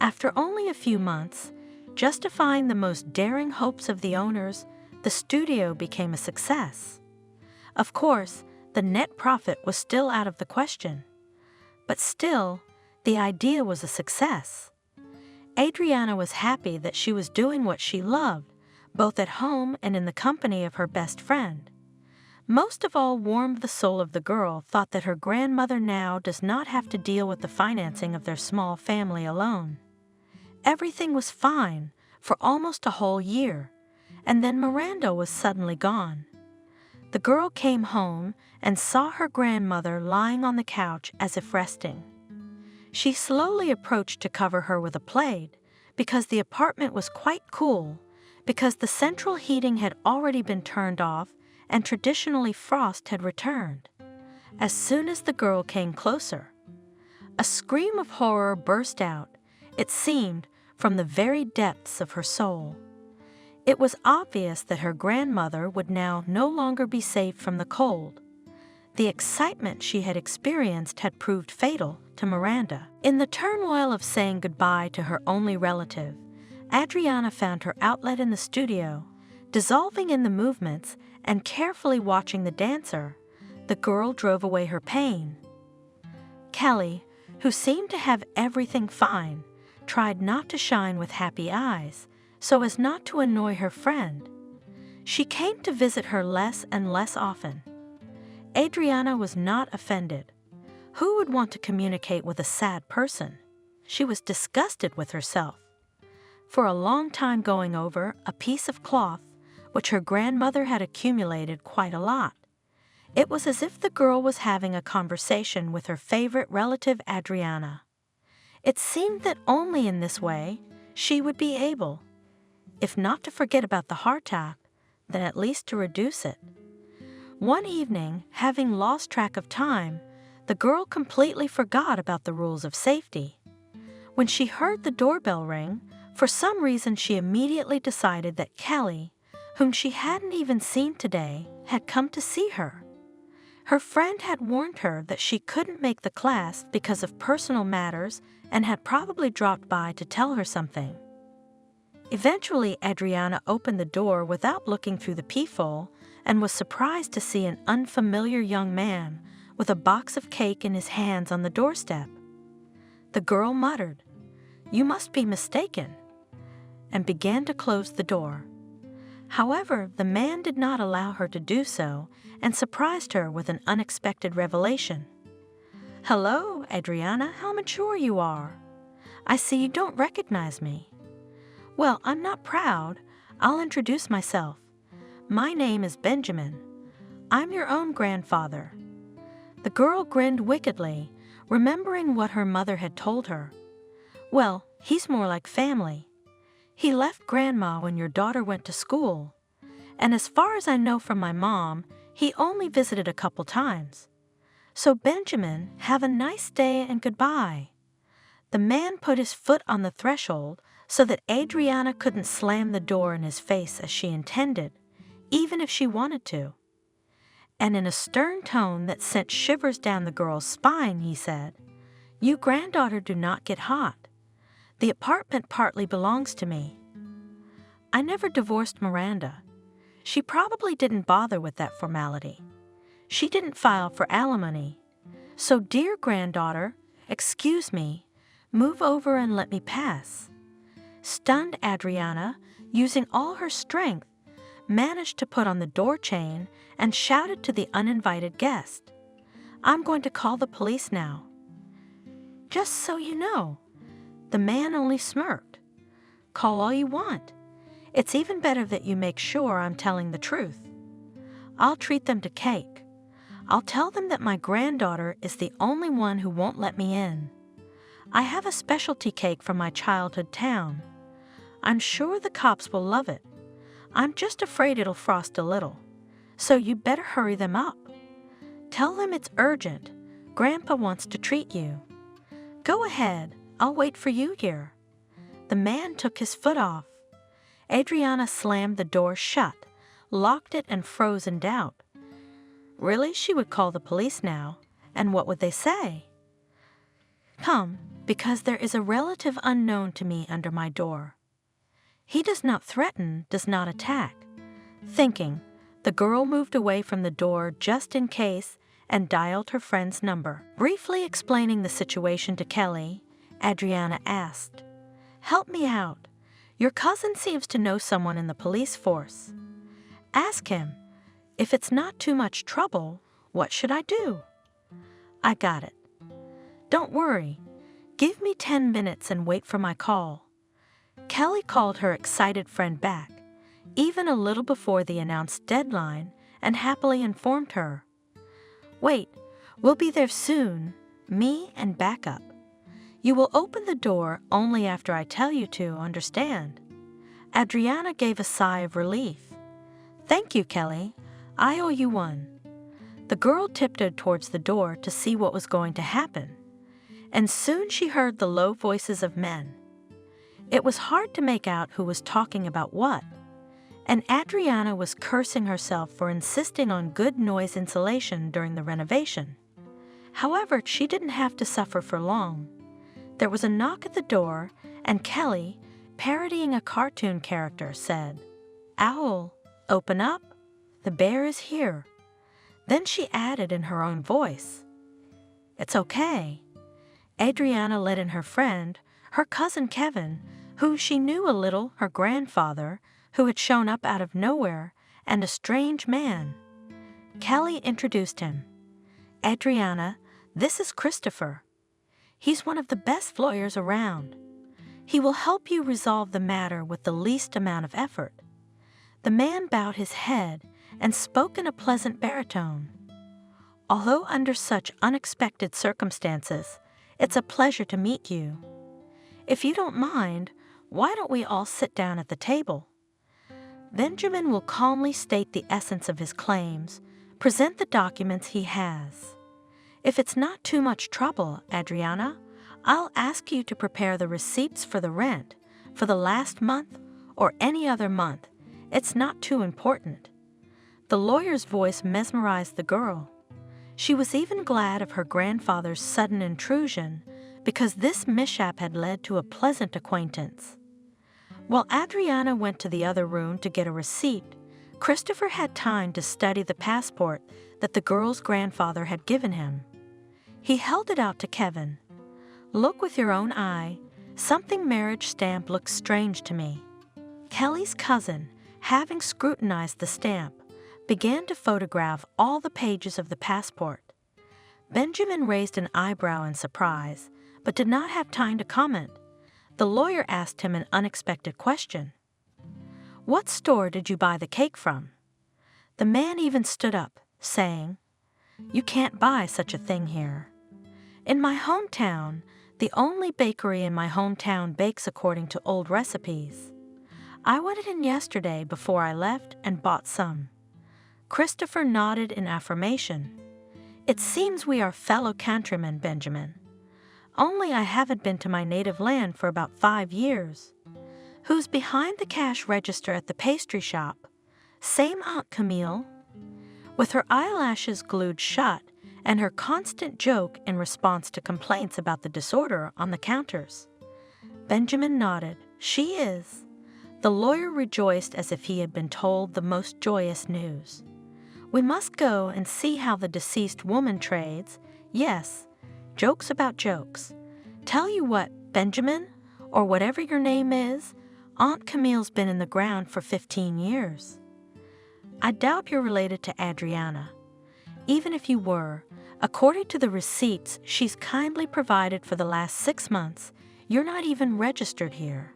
After only a few months, justifying the most daring hopes of the owners, the studio became a success. Of course, the net profit was still out of the question. But still, the idea was a success. Adriana was happy that she was doing what she loved, both at home and in the company of her best friend. Most of all warmed the soul of the girl thought that her grandmother now does not have to deal with the financing of their small family alone. Everything was fine for almost a whole year, and then Miranda was suddenly gone. The girl came home and saw her grandmother lying on the couch as if resting. She slowly approached to cover her with a plaid, because the apartment was quite cool, because the central heating had already been turned off and traditionally frost had returned. As soon as the girl came closer, a scream of horror burst out, it seemed, from the very depths of her soul. It was obvious that her grandmother would now no longer be saved from the cold. The excitement she had experienced had proved fatal to Miranda. In the turmoil of saying goodbye to her only relative, Adriana found her outlet in the studio. Dissolving in the movements and carefully watching the dancer, the girl drove away her pain. Kelly, who seemed to have everything fine, tried not to shine with happy eyes, so as not to annoy her friend. She came to visit her less and less often. Adriana was not offended. Who would want to communicate with a sad person? She was disgusted with herself. For a long time going over a piece of cloth, which her grandmother had accumulated quite a lot. It was as if the girl was having a conversation with her favorite relative Adriana. It seemed that only in this way she would be able, if not to forget about the hardtack, then at least to reduce it. One evening, having lost track of time, the girl completely forgot about the rules of safety. When she heard the doorbell ring, for some reason she immediately decided that Kelly, whom she hadn't even seen today, had come to see her. Her friend had warned her that she couldn't make the class because of personal matters and had probably dropped by to tell her something. Eventually, Adriana opened the door without looking through the peephole and was surprised to see an unfamiliar young man with a box of cake in his hands on the doorstep. The girl muttered, "You must be mistaken," and began to close the door. However, the man did not allow her to do so and surprised her with an unexpected revelation. "Hello, Adriana, how mature you are. I see you don't recognize me. Well, I'm not proud. I'll introduce myself. My name is Benjamin. I'm your own grandfather." The girl grinned wickedly, remembering what her mother had told her. "Well, he's more like family. He left Grandma when your daughter went to school, and as far as I know from my mom, he only visited a couple times. So Benjamin, have a nice day and goodbye." The man put his foot on the threshold so that Adriana couldn't slam the door in his face as she intended, even if she wanted to. And in a stern tone that sent shivers down the girl's spine, he said, "You granddaughter do not get hot. The apartment partly belongs to me. I never divorced Miranda. She probably didn't bother with that formality. She didn't file for alimony. So, dear granddaughter, excuse me, move over and let me pass." Stunned Adriana, using all her strength, managed to put on the door chain and shouted to the uninvited guest, "I'm going to call the police now." "Just so you know." The man only smirked. "Call all you want. It's even better that you make sure I'm telling the truth. I'll treat them to cake. I'll tell them that my granddaughter is the only one who won't let me in. I have a specialty cake from my childhood town. I'm sure the cops will love it. I'm just afraid it'll frost a little, so you'd better hurry them up. Tell them it's urgent. Grandpa wants to treat you. Go ahead, I'll wait for you here." The man took his foot off. Adriana slammed the door shut, locked it, and froze in doubt. Really, she would call the police now, and what would they say? Come, because there is a relative unknown to me under my door. He does not threaten, does not attack. Thinking, the girl moved away from the door just in case and dialed her friend's number. Briefly explaining the situation to Kelly, Adriana asked, "Help me out. Your cousin seems to know someone in the police force. Ask him, if it's not too much trouble, what should I do?" "I got it. Don't worry. Give me 10 minutes and wait for my call." Kelly called her excited friend back, even a little before the announced deadline, and happily informed her, "Wait, we'll be there soon, me and backup. You will open the door only after I tell you to, understand?" Adriana gave a sigh of relief. "Thank you, Kelly. I owe you one." The girl tiptoed towards the door to see what was going to happen, and soon she heard the low voices of men. It was hard to make out who was talking about what, and Adriana was cursing herself for insisting on good noise insulation during the renovation. However, she didn't have to suffer for long. There was a knock at the door, and Kelly, parodying a cartoon character, said, "Owl, open up. The bear is here." Then she added in her own voice, "It's okay." Adriana let in her friend, her cousin Kevin, who she knew a little, her grandfather, who had shown up out of nowhere, and a strange man. Kelly introduced him. "Adriana, this is Christopher. He's one of the best lawyers around. He will help you resolve the matter with the least amount of effort." The man bowed his head and spoke in a pleasant baritone. "Although under such unexpected circumstances, it's a pleasure to meet you. If you don't mind, why don't we all sit down at the table? Benjamin will calmly state the essence of his claims, present the documents he has. If it's not too much trouble, Adriana, I'll ask you to prepare the receipts for the rent for the last month or any other month. It's not too important." The lawyer's voice mesmerized the girl. She was even glad of her grandfather's sudden intrusion, because this mishap had led to a pleasant acquaintance. While Adriana went to the other room to get a receipt, Christopher had time to study the passport that the girl's grandfather had given him. He held it out to Kevin. "Look with your own eye. Something marriage stamp looks strange to me." Kelly's cousin, having scrutinized the stamp, began to photograph all the pages of the passport. Benjamin raised an eyebrow in surprise, but did not have time to comment. The lawyer asked him an unexpected question. "What store did you buy the cake from?" The man even stood up, saying, "You can't buy such a thing here. In my hometown, the only bakery in my hometown bakes according to old recipes. I went in yesterday before I left and bought some." Christopher nodded in affirmation. "It seems we are fellow countrymen, Benjamin. Only I haven't been to my native land for about 5 years. Who's behind the cash register at the pastry shop? Same Aunt Camille?" With her eyelashes glued shut and her constant joke in response to complaints about the disorder on the counters. Benjamin nodded. "She is." The lawyer rejoiced as if he had been told the most joyous news. "We must go and see how the deceased woman trades. Yes, jokes about jokes. Tell you what, Benjamin, or whatever your name is, Aunt Camille's been in the ground for 15 years. I doubt you're related to Adriana. Even if you were, according to the receipts she's kindly provided for the last 6 months, you're not even registered here.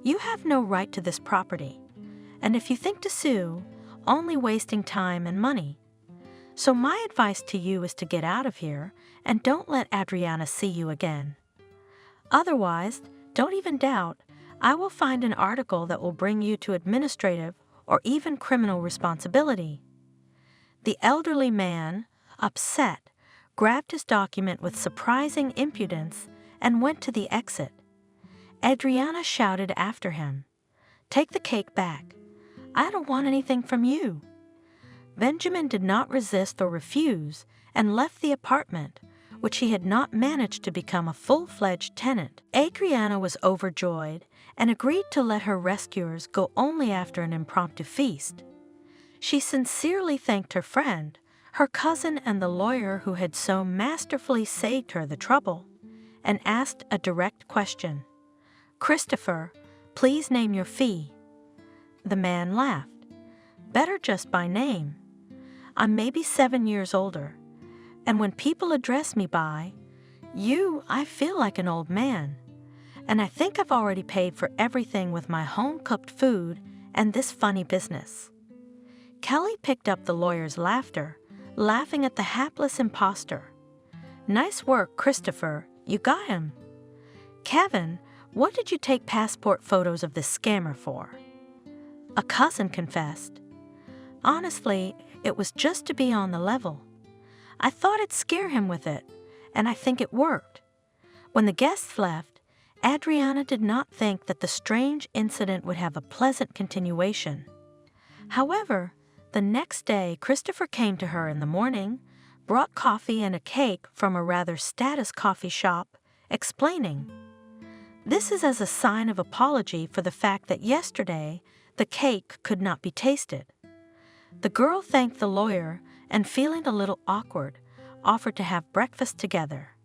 You have no right to this property, and if you think to sue, only wasting time and money. So my advice to you is to get out of here and don't let Adriana see you again. Otherwise, don't even doubt, I will find an article that will bring you to administrative or even criminal responsibility." The elderly man, upset, grabbed his document with surprising impudence and went to the exit. Adriana shouted after him, "Take the cake back. I don't want anything from you." Benjamin did not resist or refuse and left the apartment, which he had not managed to become a full-fledged tenant. Adriana was overjoyed and agreed to let her rescuers go only after an impromptu feast. She sincerely thanked her friend, her cousin and the lawyer who had so masterfully saved her the trouble, and asked a direct question. "Christopher, please name your fee." The man laughed. "Better just by name. I'm maybe 7 years older, and when people address me by you, I feel like an old man. And I think I've already paid for everything with my home-cooked food and this funny business." Kelly picked up the lawyer's laughter, laughing at the hapless imposter. "Nice work, Christopher. You got him. Kevin, what did you take passport photos of this scammer for?" A cousin confessed. "Honestly, it was just to be on the level. I thought I'd scare him with it, and I think it worked." When the guests left, Adriana did not think that the strange incident would have a pleasant continuation. However, the next day Christopher came to her in the morning, brought coffee and a cake from a rather status coffee shop, explaining, "This is as a sign of apology for the fact that yesterday the cake could not be tasted." The girl thanked the lawyer and, feeling a little awkward, offered to have breakfast together.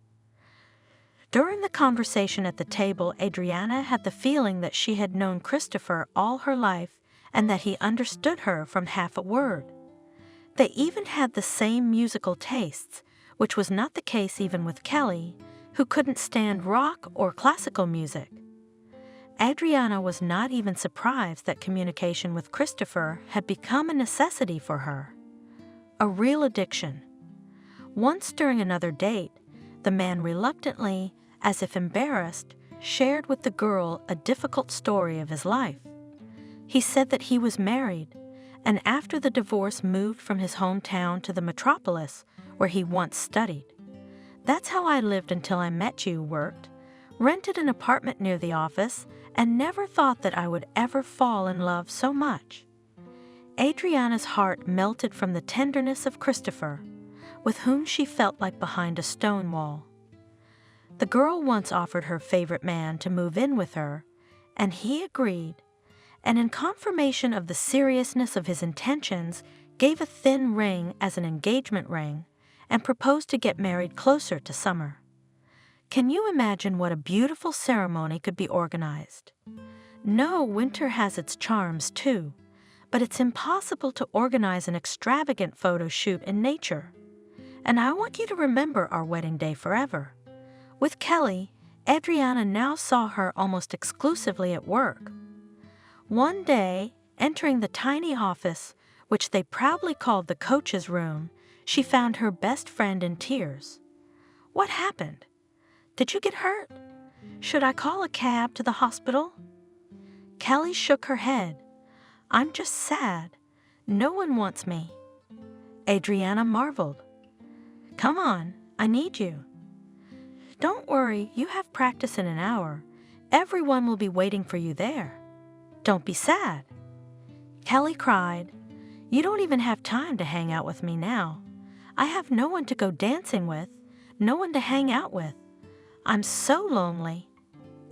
During the conversation at the table, Adriana had the feeling that she had known Christopher all her life and that he understood her from half a word. They even had the same musical tastes, which was not the case even with Kelly, who couldn't stand rock or classical music. Adriana was not even surprised that communication with Christopher had become a necessity for her. A real addiction. Once during another date, the man reluctantly, as if embarrassed, shared with the girl a difficult story of his life. He said that he was married, and after the divorce moved from his hometown to the metropolis where he once studied. "That's how I lived until I met you," worked, rented an apartment near the office, and never thought that I would ever fall in love so much. Adriana's heart melted from the tenderness of Christopher, with whom she felt like behind a stone wall. The girl once offered her favorite man to move in with her, and he agreed, and in confirmation of the seriousness of his intentions, gave a thin ring as an engagement ring and proposed to get married closer to summer. Can you imagine what a beautiful ceremony could be organized? No, winter has its charms too, but it's impossible to organize an extravagant photo shoot in nature. And I want you to remember our wedding day forever. With Kelly, Adriana now saw her almost exclusively at work. One day, entering the tiny office, which they proudly called the coach's room, she found her best friend in tears. "What happened? Did you get hurt? Should I call a cab to the hospital?" Kelly shook her head. "I'm just sad. No one wants me." Adriana marveled. "Come on, I need you." "Don't worry, you have practice in an hour. Everyone will be waiting for you there. Don't be sad." Kelly cried, "You don't even have time to hang out with me now. I have no one to go dancing with, no one to hang out with. I'm so lonely."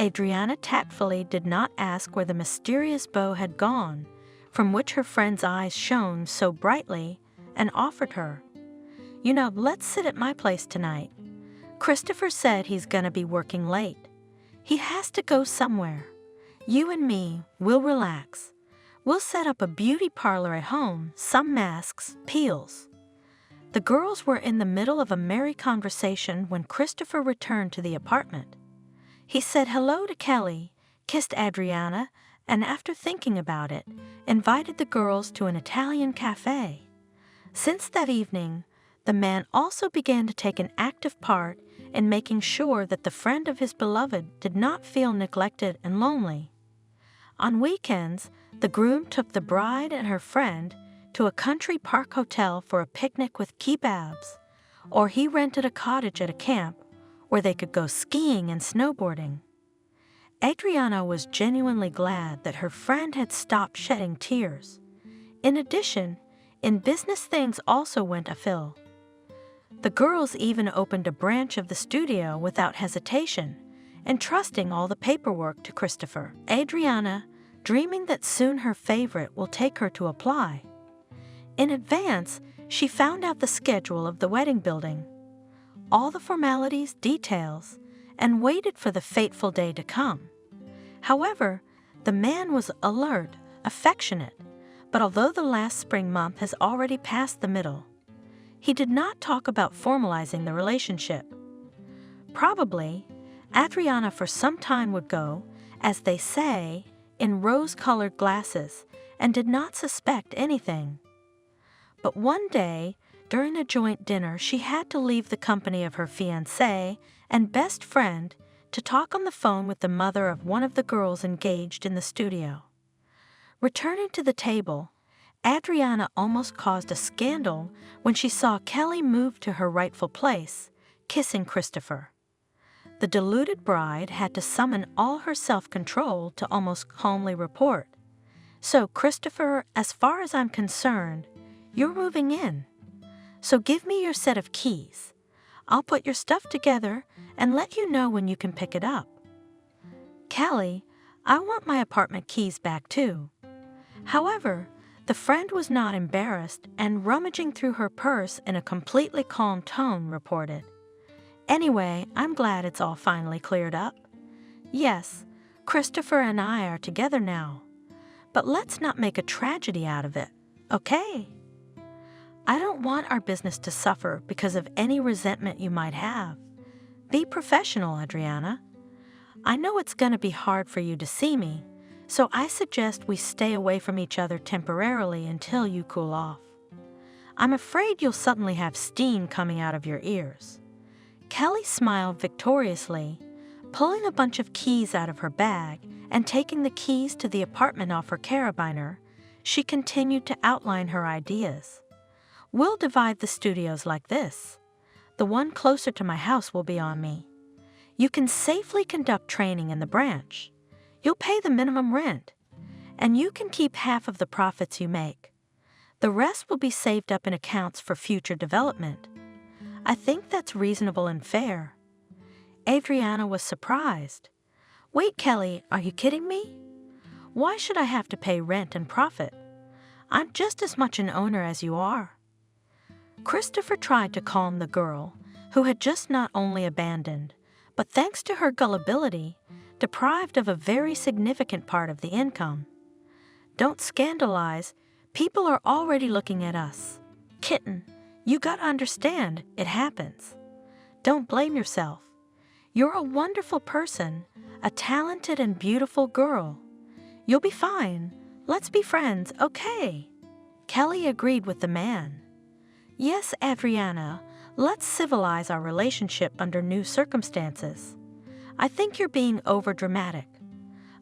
Adriana tactfully did not ask where the mysterious bow had gone, from which her friend's eyes shone so brightly, and offered her, "You know, let's sit at my place tonight. Christopher said he's gonna be working late. He has to go somewhere. You and me, we'll relax. We'll set up a beauty parlor at home, some masks, peels." The girls were in the middle of a merry conversation when Christopher returned to the apartment. He said hello to Kelly, kissed Adriana, and after thinking about it, invited the girls to an Italian cafe. Since that evening, the man also began to take an active part in making sure that the friend of his beloved did not feel neglected and lonely. On weekends, the groom took the bride and her friend to a country park hotel for a picnic with kebabs, or he rented a cottage at a camp where they could go skiing and snowboarding. Adriana was genuinely glad that her friend had stopped shedding tears. In addition, in business things also went afill. The girls even opened a branch of the studio without hesitation, entrusting all the paperwork to Christopher. Adriana, dreaming that soon her favorite will take her to apply. In advance, she found out the schedule of the wedding building, all the formalities, details, and waited for the fateful day to come. However, the man was alert, affectionate, but although the last spring month has already passed the middle, he did not talk about formalizing the relationship. Probably, Adriana for some time would go, as they say, in rose-colored glasses and did not suspect anything. But one day, during a joint dinner, she had to leave the company of her fiancé and best friend to talk on the phone with the mother of one of the girls engaged in the studio. Returning to the table, Adriana almost caused a scandal when she saw Kelly move to her rightful place, kissing Christopher. The deluded bride had to summon all her self-control to almost calmly report, "So, Christopher, as far as I'm concerned, you're moving in. So give me your set of keys. I'll put your stuff together and let you know when you can pick it up." "Kelly, I want my apartment keys back too." However, the friend was not embarrassed and, rummaging through her purse in a completely calm tone, reported, "Anyway, I'm glad it's all finally cleared up. Yes, Christopher and I are together now. But let's not make a tragedy out of it, okay? I don't want our business to suffer because of any resentment you might have. Be professional, Adriana. I know it's going to be hard for you to see me, so I suggest we stay away from each other temporarily until you cool off. I'm afraid you'll suddenly have steam coming out of your ears." Kelly smiled victoriously, pulling a bunch of keys out of her bag and taking the keys to the apartment off her carabiner. She continued to outline her ideas. "We'll divide the studios like this. The one closer to my house will be on me. You can safely conduct training in the branch. You'll pay the minimum rent, and you can keep half of the profits you make. The rest will be saved up in accounts for future development. I think that's reasonable and fair." Adriana was surprised. "Wait, Kelly, are you kidding me? Why should I have to pay rent and profit? I'm just as much an owner as you are." Christopher tried to calm the girl, who had just not only abandoned, but thanks to her gullibility, deprived of a very significant part of the income. "Don't scandalize. People are already looking at us. Kitten, you gotta understand, it happens. Don't blame yourself. You're a wonderful person, a talented and beautiful girl. You'll be fine. Let's be friends, okay?" Kelly agreed with the man. "Yes, Adriana, let's civilize our relationship under new circumstances. I think you're being overdramatic.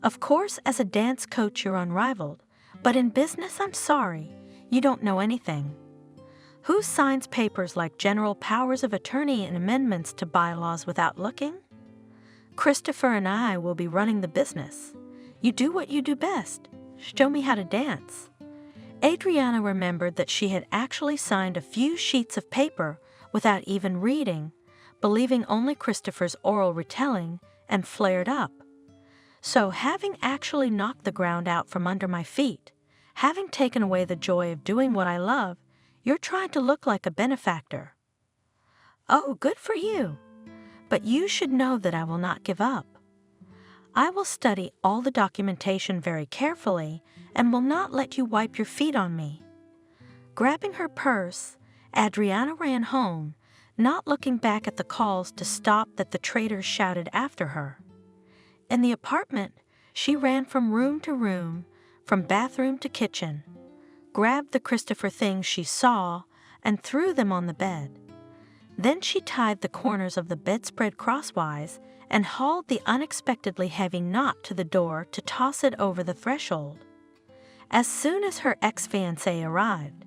Of course, as a dance coach, you're unrivaled, but in business, I'm sorry, you don't know anything. Who signs papers like general powers of attorney and amendments to bylaws without looking? Christopher and I will be running the business. You do what you do best. Show me how to dance." Adriana remembered that she had actually signed a few sheets of paper without even reading, believing only Christopher's oral retelling, and flared up. "So, having actually knocked the ground out from under my feet, having taken away the joy of doing what I love, you're trying to look like a benefactor. Oh, good for you. But you should know that I will not give up. I will study all the documentation very carefully and will not let you wipe your feet on me." Grabbing her purse, Adriana ran home, not looking back at the calls to stop that the traders shouted after her. In the apartment, she ran from room to room, from bathroom to kitchen, grabbed the Christopher things she saw, and threw them on the bed. Then she tied the corners of the bedspread crosswise and hauled the unexpectedly heavy knot to the door to toss it over the threshold. As soon as her ex-fiancé arrived,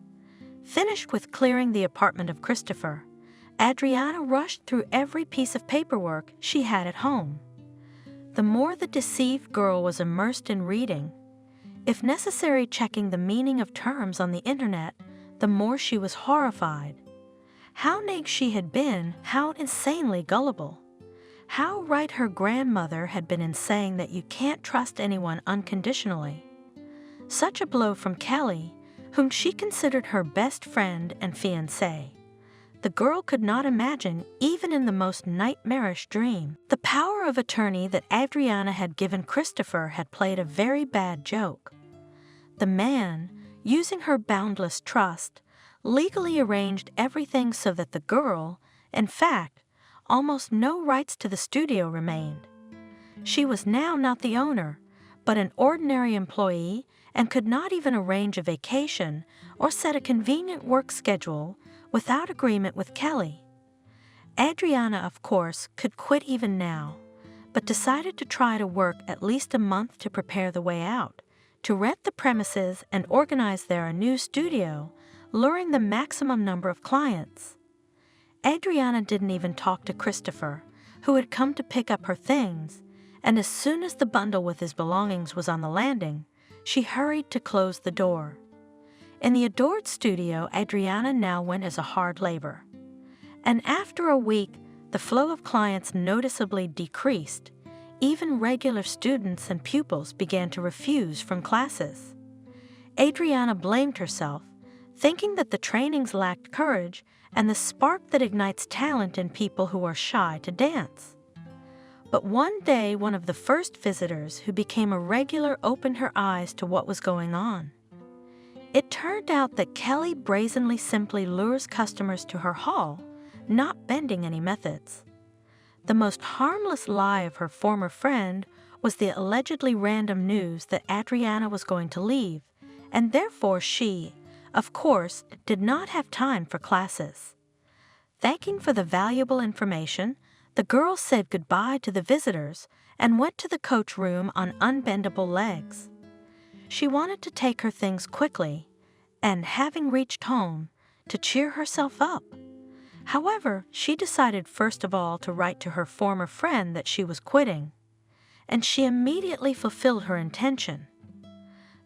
finished with clearing the apartment of Christopher, Adriana rushed through every piece of paperwork she had at home. The more the deceived girl was immersed in reading, if necessary checking the meaning of terms on the internet, the more she was horrified. How naive she had been, how insanely gullible. How right her grandmother had been in saying that you can't trust anyone unconditionally. Such a blow from Kelly, whom she considered her best friend and fiancé. The girl could not imagine, even in the most nightmarish dream, the power of attorney that Adriana had given Christopher had played a very bad joke. The man, using her boundless trust, legally arranged everything so that the girl, in fact, almost no rights to the studio remained. She was now not the owner, but an ordinary employee and could not even arrange a vacation or set a convenient work schedule without agreement with Kelly. Adriana, of course, could quit even now, but decided to try to work at least a month to prepare the way out, to rent the premises and organize there a new studio, luring the maximum number of clients. Adriana didn't even talk to Christopher, who had come to pick up her things, and as soon as the bundle with his belongings was on the landing, she hurried to close the door. In the adored studio, Adriana now went as a hard labor. And after a week, the flow of clients noticeably decreased. Even regular students and pupils began to refuse from classes. Adriana blamed herself, thinking that the trainings lacked courage and the spark that ignites talent in people who are shy to dance. But one day, one of the first visitors who became a regular opened her eyes to what was going on. It turned out that Kelly brazenly simply lures customers to her hall, not bending any methods. The most harmless lie of her former friend was the allegedly random news that Adriana was going to leave, and therefore she, of course, did not have time for classes. Thanking for the valuable information, the girl said goodbye to the visitors and went to the coach room on unbendable legs. She wanted to take her things quickly, and having reached home, to cheer herself up. However, she decided first of all to write to her former friend that she was quitting, and she immediately fulfilled her intention.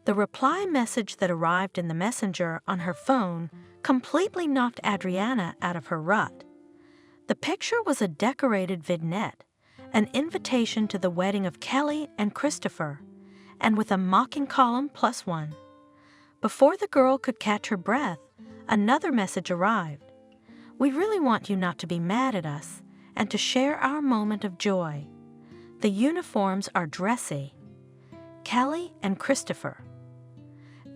The reply message that arrived in the messenger on her phone completely knocked Adriana out of her rut. The picture was a decorated vignette, an invitation to the wedding of Kelly and Christopher, and with a mocking column +1. Before the girl could catch her breath, another message arrived. We really want you not to be mad at us and to share our moment of joy. The uniforms are dressy. Kelly and Christopher.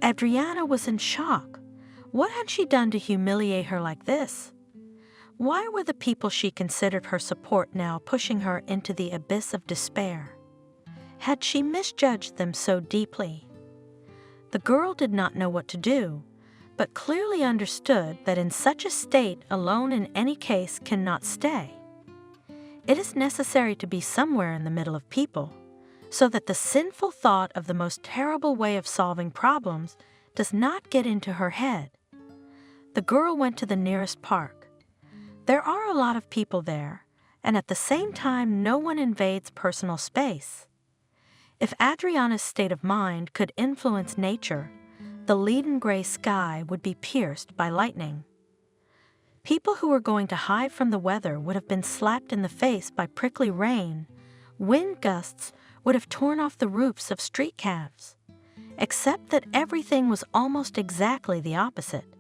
Adriana was in shock. What had she done to humiliate her like this? Why were the people she considered her support now pushing her into the abyss of despair? Had she misjudged them so deeply? The girl did not know what to do, but clearly understood that in such a state alone in any case cannot stay. It is necessary to be somewhere in the middle of people, so that the sinful thought of the most terrible way of solving problems does not get into her head. The girl went to the nearest park. There are a lot of people there, and at the same time no one invades personal space. If Adriana's state of mind could influence nature, the leaden gray sky would be pierced by lightning. People who were going to hide from the weather would have been slapped in the face by prickly rain. Wind gusts would have torn off the roofs of street cabs. Except that everything was almost exactly the opposite.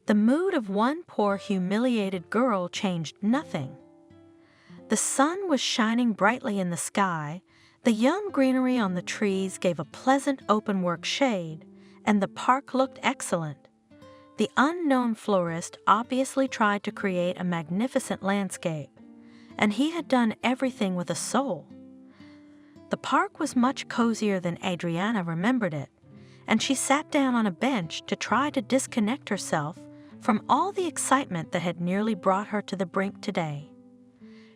The mood of one poor humiliated girl changed nothing. The sun was shining brightly in the sky, the young greenery on the trees gave a pleasant open-work shade, and the park looked excellent. The unknown florist obviously tried to create a magnificent landscape, and he had done everything with a soul. The park was much cozier than Adriana remembered it, and she sat down on a bench to try to disconnect herself from all the excitement that had nearly brought her to the brink today.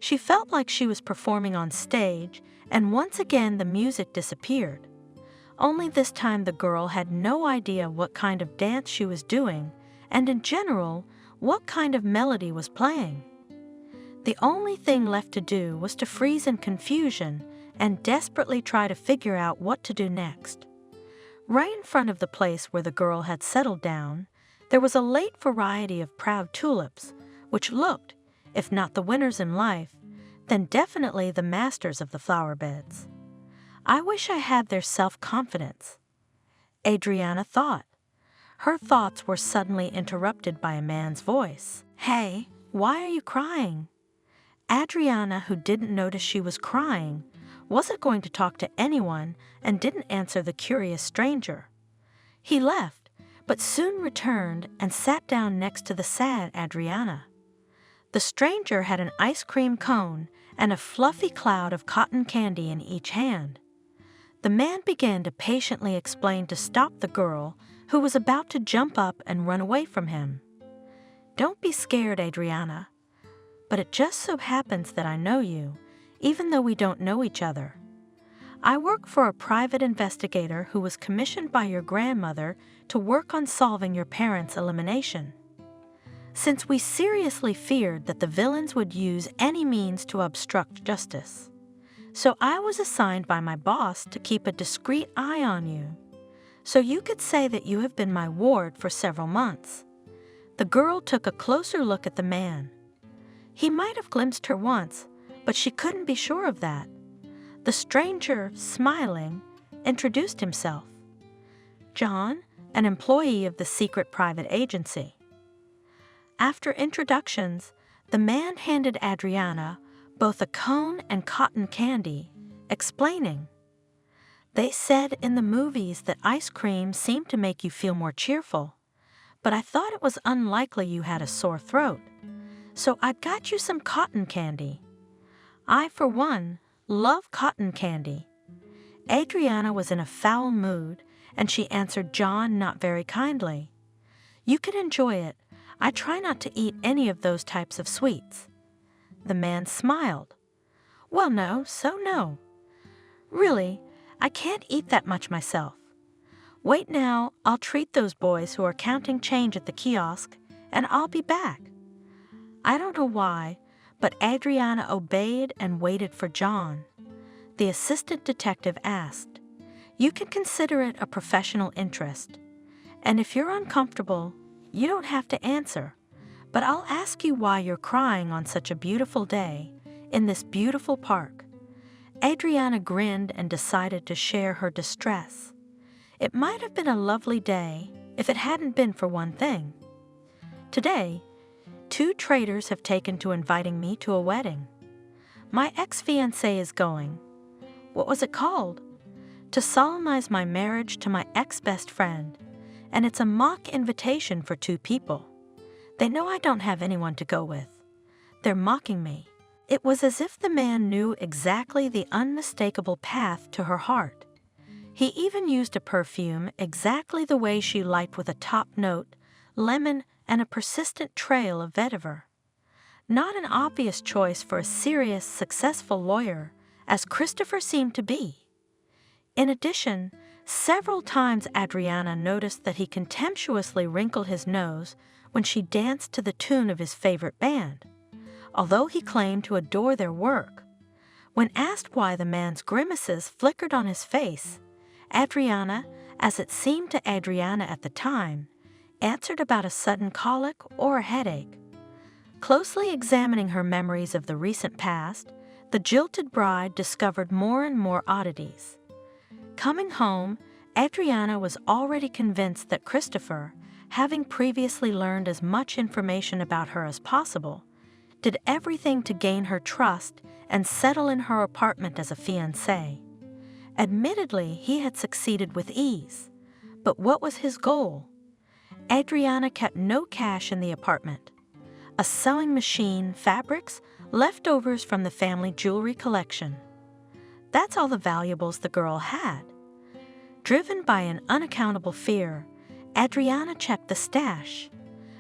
She felt like she was performing on stage, and once again the music disappeared. Only this time the girl had no idea what kind of dance she was doing, and in general, what kind of melody was playing. The only thing left to do was to freeze in confusion and desperately try to figure out what to do next. Right in front of the place where the girl had settled down, there was a late variety of proud tulips, which looked, if not the winners in life, then definitely the masters of the flower beds. I wish I had their self-confidence, Adriana thought. Her thoughts were suddenly interrupted by a man's voice. "Hey, why are you crying?" Adriana, who didn't notice she was crying, wasn't going to talk to anyone and didn't answer the curious stranger. He left, but soon returned and sat down next to the sad Adriana. The stranger had an ice cream cone and a fluffy cloud of cotton candy in each hand. The man began to patiently explain to stop the girl, who was about to jump up and run away from him. "Don't be scared, Adriana. But it just so happens that I know you, even though we don't know each other. I work for a private investigator who was commissioned by your grandmother to work on solving your parents' elimination. Since we seriously feared that the villains would use any means to obstruct justice. So I was assigned by my boss to keep a discreet eye on you. So you could say that you have been my ward for several months." The girl took a closer look at the man. He might have glimpsed her once, but she couldn't be sure of that. The stranger, smiling, introduced himself. "John, an employee of the secret private agency." After introductions, the man handed Adriana both a cone and cotton candy, explaining, "They said in the movies that ice cream seemed to make you feel more cheerful, but I thought it was unlikely you had a sore throat. So I got you some cotton candy. I, for one, love cotton candy." Adriana was in a foul mood, and she answered John not very kindly. "You can enjoy it. I try not to eat any of those types of sweets." The man smiled. "Well, no, so no. Really, I can't eat that much myself. Wait now, I'll treat those boys who are counting change at the kiosk, and I'll be back." I don't know why, but Adriana obeyed and waited for John. The assistant detective asked, "You can consider it a professional interest. And if you're uncomfortable, you don't have to answer. But I'll ask you why you're crying on such a beautiful day, in this beautiful park." Adriana grinned and decided to share her distress. It might have been a lovely day if it hadn't been for one thing. "Today, 2 traitors have taken to inviting me to a wedding. My ex-fiance is going. What was it called? To solemnize my marriage to my ex-best friend, and it's a mock invitation for 2 people. They know I don't have anyone to go with. They're mocking me." It was as if the man knew exactly the unmistakable path to her heart. He even used a perfume exactly the way she liked, with a top note, lemon, and a persistent trail of vetiver. Not an obvious choice for a serious, successful lawyer, as Christopher seemed to be. In addition, several times Adriana noticed that he contemptuously wrinkled his nose when she danced to the tune of his favorite band, although he claimed to adore their work. When asked why the man's grimaces flickered on his face, Adriana, as it seemed to Adriana at the time, answered about a sudden colic or a headache. Closely examining her memories of the recent past, the jilted bride discovered more and more oddities. Coming home, Adriana was already convinced that Christopher, having previously learned as much information about her as possible, did everything to gain her trust and settle in her apartment as a fiancé. Admittedly, he had succeeded with ease, but what was his goal? Adriana kept no cash in the apartment. A sewing machine, fabrics, leftovers from the family jewelry collection. That's all the valuables the girl had. Driven by an unaccountable fear, Adriana checked the stash.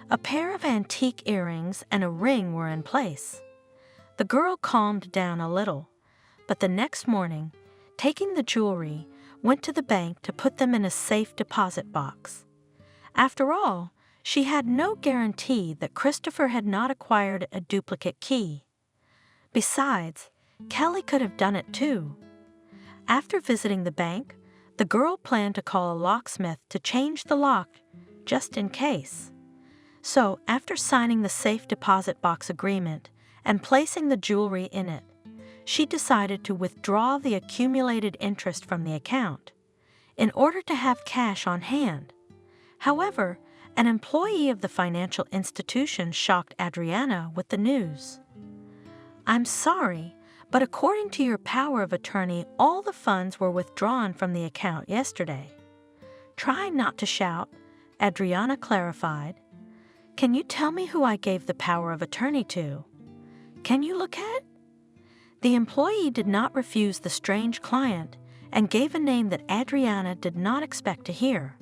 A pair of antique earrings and a ring were in place. The girl calmed down a little, but the next morning, taking the jewelry, went to the bank to put them in a safe deposit box. After all, she had no guarantee that Christopher had not acquired a duplicate key. Besides, Kelly could have done it too. After visiting the bank, The girl planned to call a locksmith to change the lock, just in case. So, after signing the safe deposit box agreement and placing the jewelry in it, she decided to withdraw the accumulated interest from the account in order to have cash on hand. However, an employee of the financial institution shocked Adriana with the news. "I'm sorry, but according to your power of attorney, all the funds were withdrawn from the account yesterday." Trying not to shout, Adriana clarified, "Can you tell me who I gave the power of attorney to? Can you look at it?" The employee did not refuse the strange client and gave a name that Adriana did not expect to hear.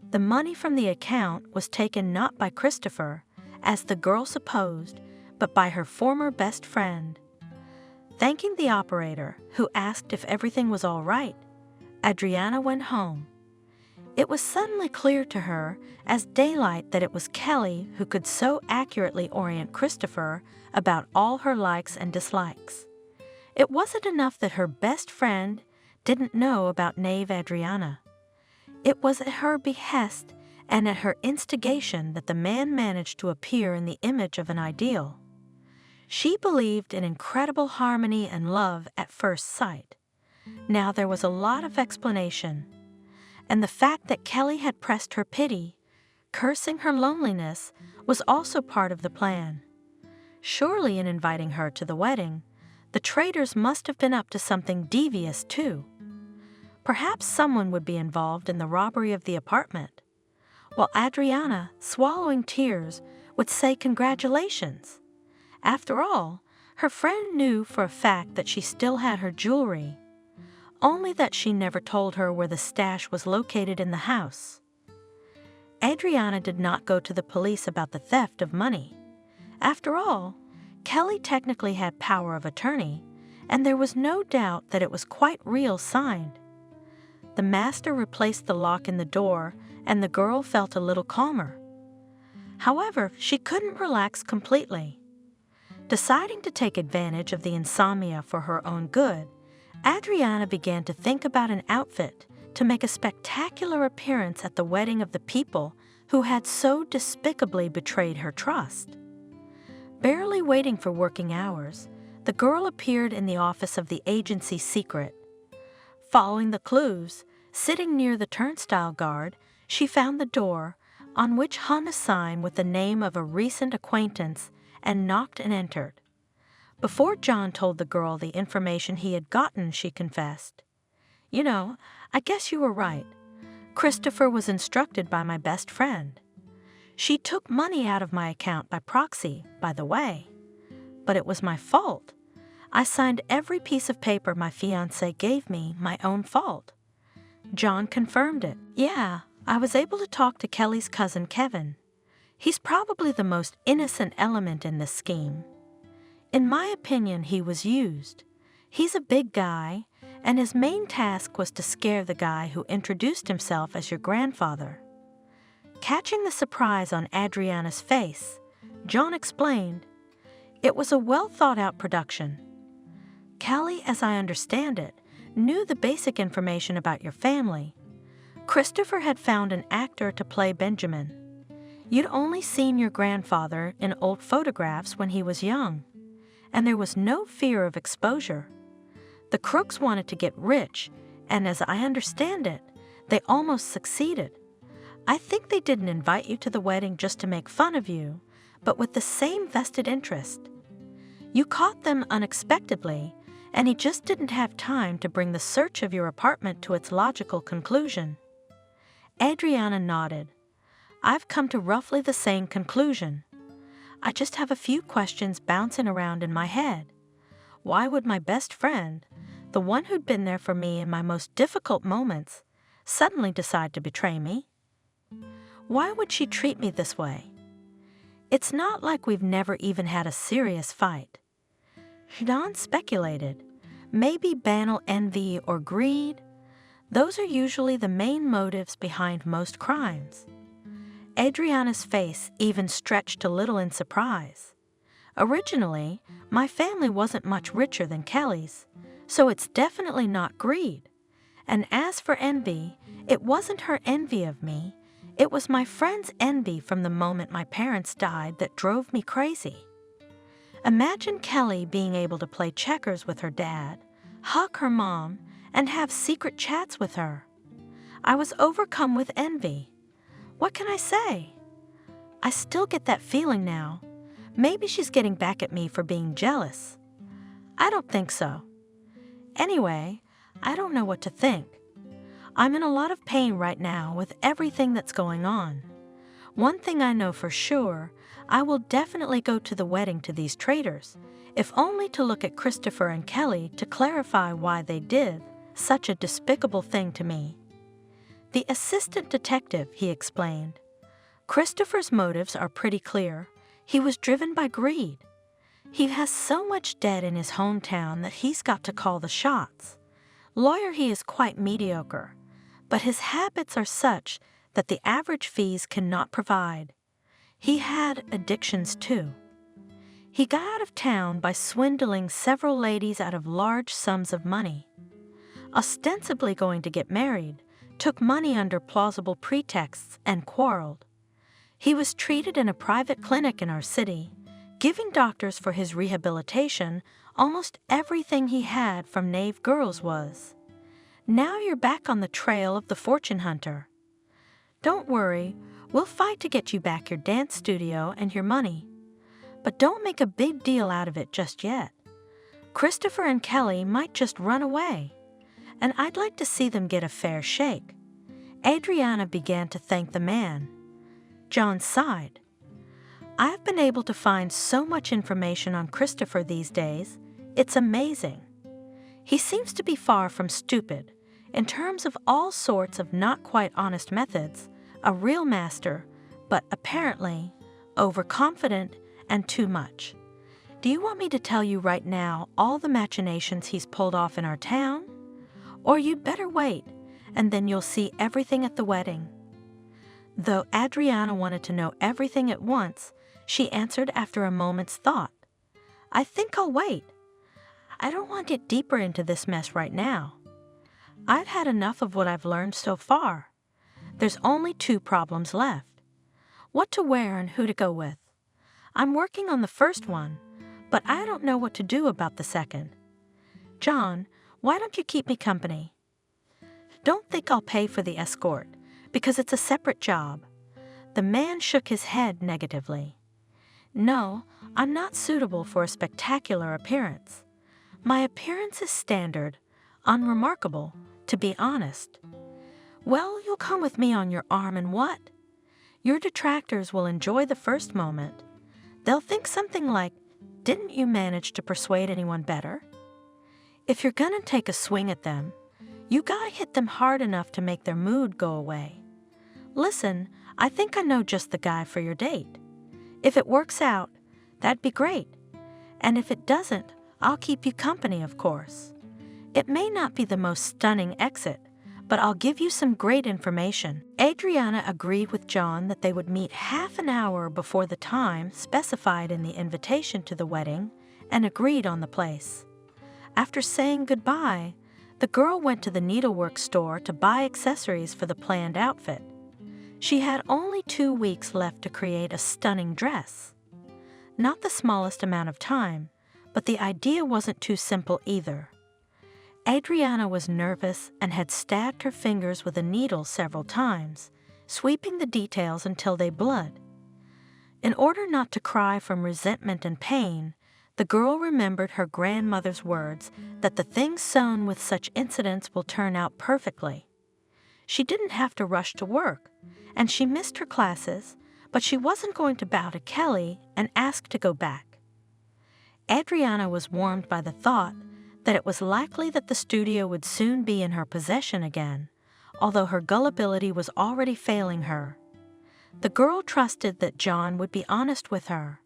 The money from the account was taken not by Christopher, as the girl supposed, but by her former best friend. Thanking the operator, who asked if everything was all right, Adriana went home. It was suddenly clear to her as daylight that it was Kelly who could so accurately orient Christopher about all her likes and dislikes. It wasn't enough that her best friend didn't know about knave Adriana. It was at her behest and at her instigation that the man managed to appear in the image of an ideal. She believed in incredible harmony and love at first sight. Now there was a lot of explanation, and the fact that Kelly had pressed her pity, cursing her loneliness, was also part of the plan. Surely in inviting her to the wedding, the traitors must have been up to something devious too. Perhaps someone would be involved in the robbery of the apartment, while Adriana, swallowing tears, would say congratulations. After all, her friend knew for a fact that she still had her jewelry, only that she never told her where the stash was located in the house. Adriana did not go to the police about the theft of money. After all, Kelly technically had power of attorney, and there was no doubt that it was quite real signed. The master replaced the lock in the door, and the girl felt a little calmer. However, she couldn't relax completely. Deciding to take advantage of the insomnia for her own good, Adriana began to think about an outfit to make a spectacular appearance at the wedding of the people who had so despicably betrayed her trust. Barely waiting for working hours, the girl appeared in the office of the agency's secret. Following the clues, sitting near the turnstile guard, she found the door, on which hung a sign with the name of a recent acquaintance, and knocked and entered. Before John told the girl the information he had gotten, she confessed, "You know, I guess you were right. Christopher was instructed by my best friend. She took money out of my account by proxy, by the way. But it was my fault. I signed every piece of paper my fiancé gave me, my own fault." John confirmed it. "Yeah, I was able to talk to Kelly's cousin Kevin. He's probably the most innocent element in this scheme. In my opinion, he was used. He's a big guy, and his main task was to scare the guy who introduced himself as your grandfather." Catching the surprise on Adriana's face, John explained, "It was a well-thought-out production. Kelly, as I understand it, knew the basic information about your family. Christopher had found an actor to play Benjamin. You'd only seen your grandfather in old photographs when he was young, and there was no fear of exposure. The crooks wanted to get rich, and as I understand it, they almost succeeded. I think they didn't invite you to the wedding just to make fun of you, but with the same vested interest. You caught them unexpectedly, and he just didn't have time to bring the search of your apartment to its logical conclusion." Adriana nodded. "I've come to roughly the same conclusion. I just have a few questions bouncing around in my head. Why would my best friend, the one who'd been there for me in my most difficult moments, suddenly decide to betray me? Why would she treat me this way? It's not like we've never even had a serious fight." John speculated, maybe banal envy or greed. Those are usually the main motives behind most crimes. Adriana's face even stretched a little in surprise. "Originally, my family wasn't much richer than Kelly's, so it's definitely not greed. And as for envy, it wasn't her envy of me. It was my friend's envy from the moment my parents died that drove me crazy. Imagine Kelly being able to play checkers with her dad, hug her mom, and have secret chats with her. I was overcome with envy. What can I say? I still get that feeling now. Maybe she's getting back at me for being jealous. I don't think so. Anyway, I don't know what to think. I'm in a lot of pain right now with everything that's going on. One thing I know for sure, I will definitely go to the wedding to these traitors, if only to look at Christopher and Kelly to clarify why they did such a despicable thing to me. The assistant detective, he explained. Christopher's motives are pretty clear. He was driven by greed. He has so much debt in his hometown that he's got to call the shots. Lawyer, he is quite mediocre, but his habits are such that the average fees cannot provide. He had addictions too. He got out of town by swindling several ladies out of large sums of money. Ostensibly going to get married, took money under plausible pretexts and quarreled. He was treated in a private clinic in our city, giving doctors for his rehabilitation almost everything he had from knave girls was. Now you're back on the trail of the fortune hunter. Don't worry, we'll fight to get you back your dance studio and your money. But don't make a big deal out of it just yet. Christopher and Kelly might just run away, and I'd like to see them get a fair shake. Adriana began to thank the man. John sighed. I've been able to find so much information on Christopher these days. It's amazing. He seems to be far from stupid. In terms of all sorts of not quite honest methods, a real master, but apparently overconfident and too much. Do you want me to tell you right now all the machinations he's pulled off in our town? Or you'd better wait, and then you'll see everything at the wedding. Though Adriana wanted to know everything at once, she answered after a moment's thought. I think I'll wait. I don't want to get deeper into this mess right now. I've had enough of what I've learned so far. There's only 2 problems left. What to wear and who to go with. I'm working on the first one, but I don't know what to do about the second. John, why don't you keep me company? Don't think I'll pay for the escort, because it's a separate job. The man shook his head negatively. No, I'm not suitable for a spectacular appearance. My appearance is standard, unremarkable, to be honest. Well, you'll come with me on your arm and what? Your detractors will enjoy the first moment. They'll think something like, didn't you manage to persuade anyone better? If you're gonna take a swing at them, you gotta hit them hard enough to make their mood go away. Listen, I think I know just the guy for your date. If it works out, that'd be great. And if it doesn't, I'll keep you company, of course. It may not be the most stunning exit, but I'll give you some great information. Adriana agreed with John that they would meet half an hour before the time specified in the invitation to the wedding and agreed on the place. After saying goodbye, the girl went to the needlework store to buy accessories for the planned outfit. She had only 2 weeks left to create a stunning dress. Not the smallest amount of time, but the idea wasn't too simple either. Adriana was nervous and had stabbed her fingers with a needle several times, sweeping the details until they bled. In order not to cry from resentment and pain, the girl remembered her grandmother's words that the things sown with such incidents will turn out perfectly. She didn't have to rush to work, and she missed her classes, but she wasn't going to bow to Kelly and ask to go back. Adriana was warmed by the thought that it was likely that the studio would soon be in her possession again, although her gullibility was already failing her. The girl trusted that John would be honest with her.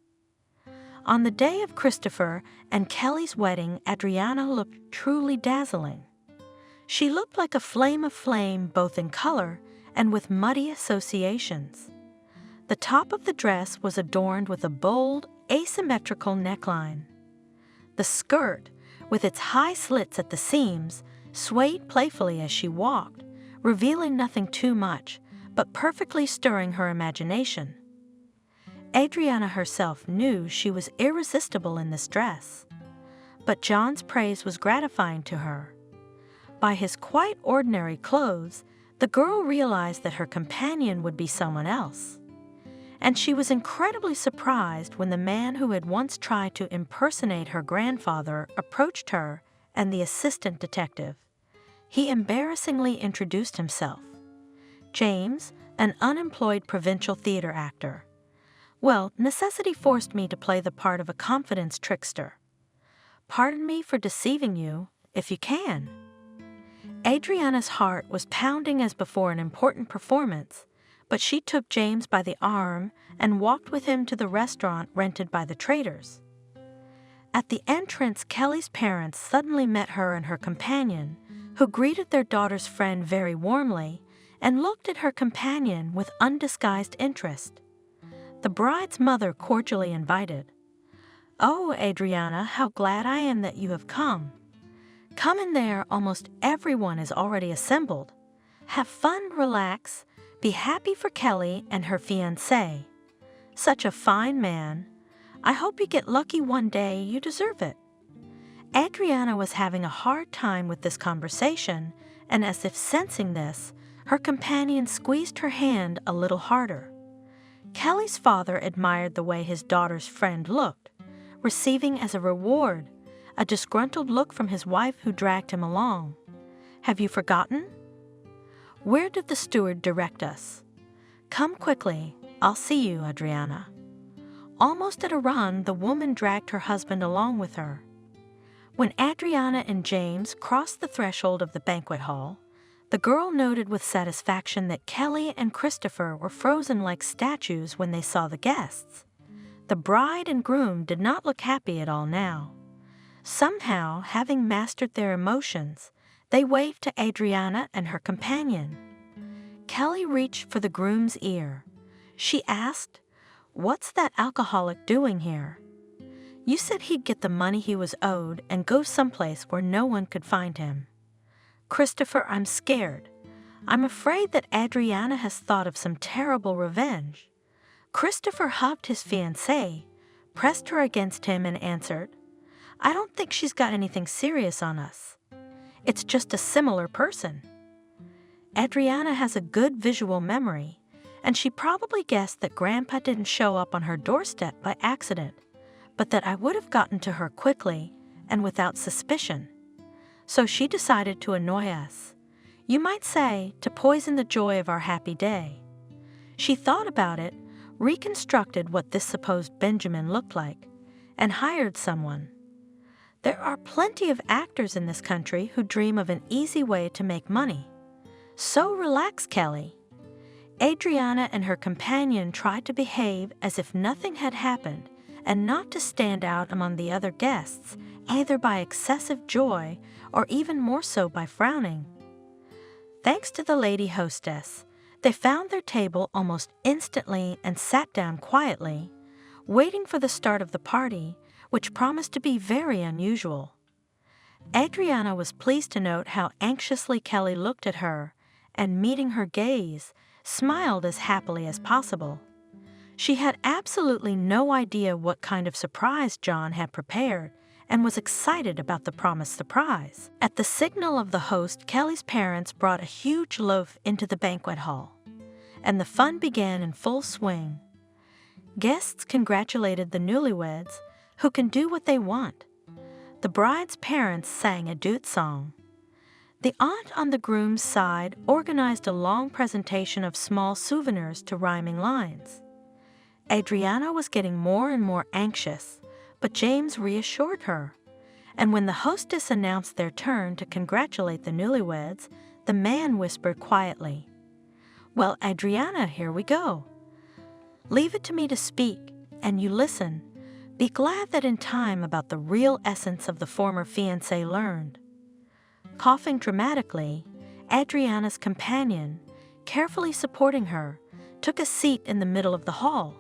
On the day of Christopher and Kelly's wedding, Adriana looked truly dazzling. She looked like a flame of flame both in color and with muddy associations. The top of the dress was adorned with a bold, asymmetrical neckline. The skirt, with its high slits at the seams, swayed playfully as she walked, revealing nothing too much, but perfectly stirring her imagination. Adriana herself knew she was irresistible in this dress, but John's praise was gratifying to her. By his quite ordinary clothes, the girl realized that her companion would be someone else, and she was incredibly surprised when the man who had once tried to impersonate her grandfather approached her and the assistant detective. He embarrassingly introduced himself. James, an unemployed provincial theater actor. Well, necessity forced me to play the part of a confidence trickster. Pardon me for deceiving you, if you can. Adriana's heart was pounding as before an important performance, but she took James by the arm and walked with him to the restaurant rented by the traders. At the entrance, Kelly's parents suddenly met her and her companion, who greeted their daughter's friend very warmly and looked at her companion with undisguised interest. The bride's mother cordially invited, "Oh, Adriana, how glad I am that you have come. Come in there, almost everyone is already assembled. Have fun, relax, be happy for Kelly and her fiancé. Such a fine man. I hope you get lucky one day, you deserve it." Adriana was having a hard time with this conversation, and as if sensing this, her companion squeezed her hand a little harder. Kelly's father admired the way his daughter's friend looked, receiving as a reward a disgruntled look from his wife who dragged him along. "Have you forgotten? Where did the steward direct us? Come quickly, I'll see you, Adriana." Almost at a run, the woman dragged her husband along with her. When Adriana and James crossed the threshold of the banquet hall, the girl noted with satisfaction that Kelly and Christopher were frozen like statues when they saw the guests. The bride and groom did not look happy at all now. Somehow, having mastered their emotions, they waved to Adriana and her companion. Kelly reached for the groom's ear. She asked, "What's that alcoholic doing here? You said he'd get the money he was owed and go someplace where no one could find him." "Christopher, I'm scared. I'm afraid that Adriana has thought of some terrible revenge." Christopher hugged his fiancée, pressed her against him, and answered, "I don't think she's got anything serious on us. It's just a similar person." Adriana has a good visual memory, and she probably guessed that Grandpa didn't show up on her doorstep by accident, but that I would have gotten to her quickly and without suspicion. So she decided to annoy us. You might say, to poison the joy of our happy day. She thought about it, reconstructed what this supposed Benjamin looked like, and hired someone. There are plenty of actors in this country who dream of an easy way to make money. So relax, Kelly. Adriana and her companion tried to behave as if nothing had happened and not to stand out among the other guests, either by excessive joy or even more so by frowning. Thanks to the lady hostess, they found their table almost instantly and sat down quietly, waiting for the start of the party, which promised to be very unusual. Adriana was pleased to note how anxiously Kelly looked at her, and meeting her gaze, smiled as happily as possible. She had absolutely no idea what kind of surprise John had prepared, and was excited about the promised surprise. At the signal of the host, Kelly's parents brought a huge loaf into the banquet hall, and the fun began in full swing. Guests congratulated the newlyweds, who can do what they want. The bride's parents sang a duet song. The aunt on the groom's side organized a long presentation of small souvenirs to rhyming lines. Adriana was getting more and more anxious, but James reassured her, and when the hostess announced their turn to congratulate the newlyweds, the man whispered quietly, "Well, Adriana, here we go. Leave it to me to speak, and you listen. Be glad that in time about the real essence of the former fiancé learned." Coughing dramatically, Adriana's companion, carefully supporting her, took a seat in the middle of the hall.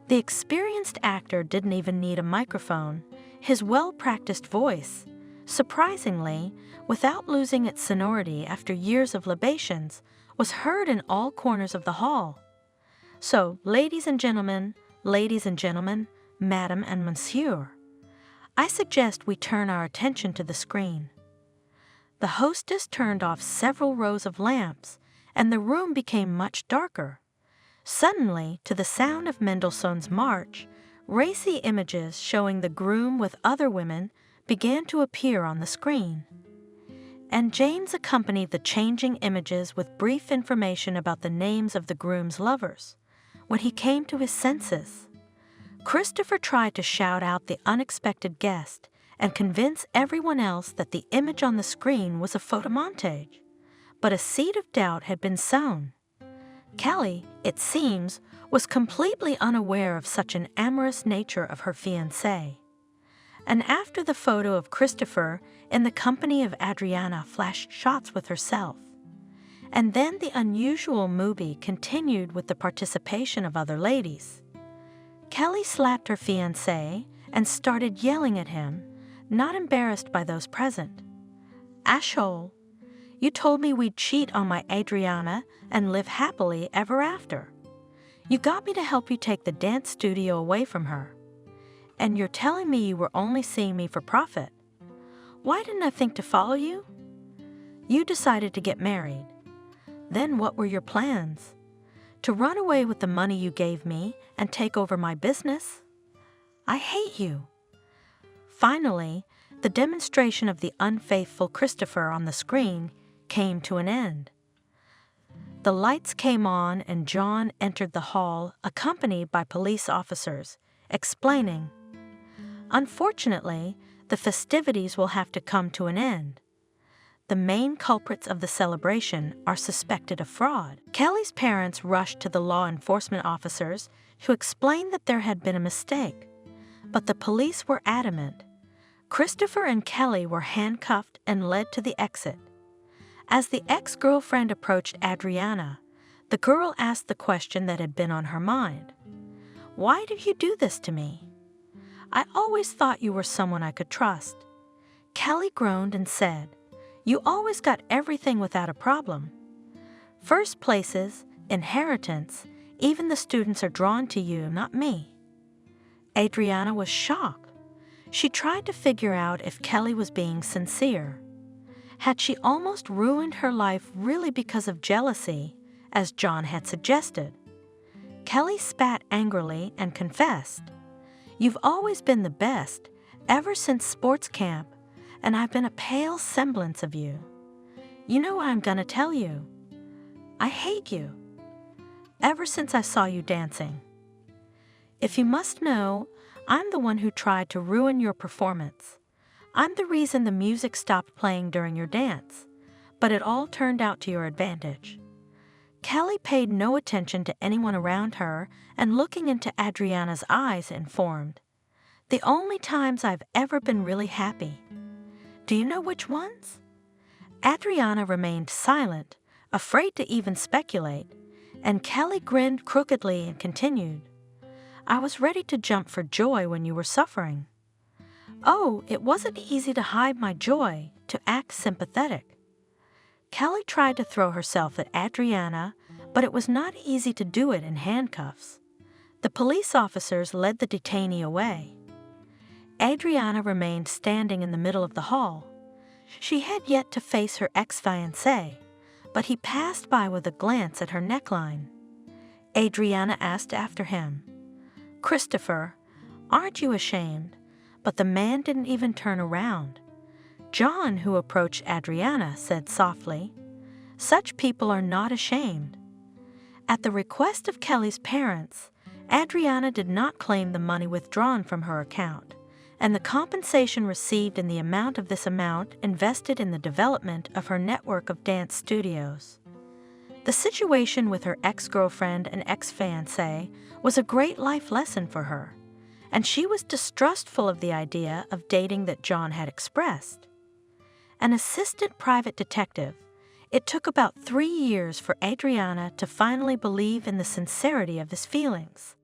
The experienced actor didn't even need a microphone. His well-practiced voice, surprisingly, without losing its sonority after years of libations, was heard in all corners of the hall. So, ladies and gentlemen, madam and monsieur, I suggest we turn our attention to the screen. The hostess turned off several rows of lamps, and the room became much darker. Suddenly, to the sound of Mendelssohn's March, racy images showing the groom with other women began to appear on the screen. And James accompanied the changing images with brief information about the names of the groom's lovers. When he came to his senses, Christopher tried to shout out the unexpected guest and convince everyone else that the image on the screen was a photomontage. But a seed of doubt had been sown. Kelly, it seems, was completely unaware of such an amorous nature of her fiancé. And after the photo of Christopher in the company of Adriana flashed shots with herself. And then the unusual movie continued with the participation of other ladies. Kelly slapped her fiancé and started yelling at him, not embarrassed by those present. "Ashhole, you told me we'd cheat on my Adriana and live happily ever after. You got me to help you take the dance studio away from her. And you're telling me you were only seeing me for profit. Why didn't I think to follow you? You decided to get married. Then what were your plans? To run away with the money you gave me and take over my business? I hate you." Finally, the demonstration of the unfaithful Christopher on the screen came to an end. The lights came on and John entered the hall accompanied by police officers, explaining, "Unfortunately, the festivities will have to come to an end. The main culprits of the celebration are suspected of fraud." Kelly's parents rushed to the law enforcement officers to explain that there had been a mistake, but the police were adamant. Christopher and Kelly were handcuffed and led to the exit. As the ex-girlfriend approached Adriana, the girl asked the question that had been on her mind. "Why did you do this to me? I always thought you were someone I could trust." Kelly groaned and said, "You always got everything without a problem. First places, inheritance, even the students are drawn to you, not me." Adriana was shocked. She tried to figure out if Kelly was being sincere. Had she almost ruined her life really because of jealousy, as John had suggested? Kelly spat angrily and confessed, "You've always been the best, ever since sports camp, and I've been a pale semblance of you. You know what I'm going to tell you? I hate you. Ever since I saw you dancing. If you must know, I'm the one who tried to ruin your performance. I'm the reason the music stopped playing during your dance, but it all turned out to your advantage." Kelly paid no attention to anyone around her and looking into Adriana's eyes informed, "The only times I've ever been really happy. Do you know which ones?" Adriana remained silent, afraid to even speculate, and Kelly grinned crookedly and continued, "I was ready to jump for joy when you were suffering. Oh, it wasn't easy to hide my joy, to act sympathetic." Kelly tried to throw herself at Adriana, but it was not easy to do it in handcuffs. The police officers led the detainee away. Adriana remained standing in the middle of the hall. She had yet to face her ex-fiancé, but he passed by with a glance at her neckline. Adriana asked after him, "Christopher, aren't you ashamed?" But the man didn't even turn around. John, who approached Adriana, said softly, "Such people are not ashamed." At the request of Kelly's parents, Adriana did not claim the money withdrawn from her account, and the compensation received in the amount of this amount invested in the development of her network of dance studios. The situation with her ex-girlfriend and ex-fiancé was a great life lesson for her, and she was distrustful of the idea of dating that John had expressed. An assistant private detective, it took about 3 years for Adriana to finally believe in the sincerity of his feelings.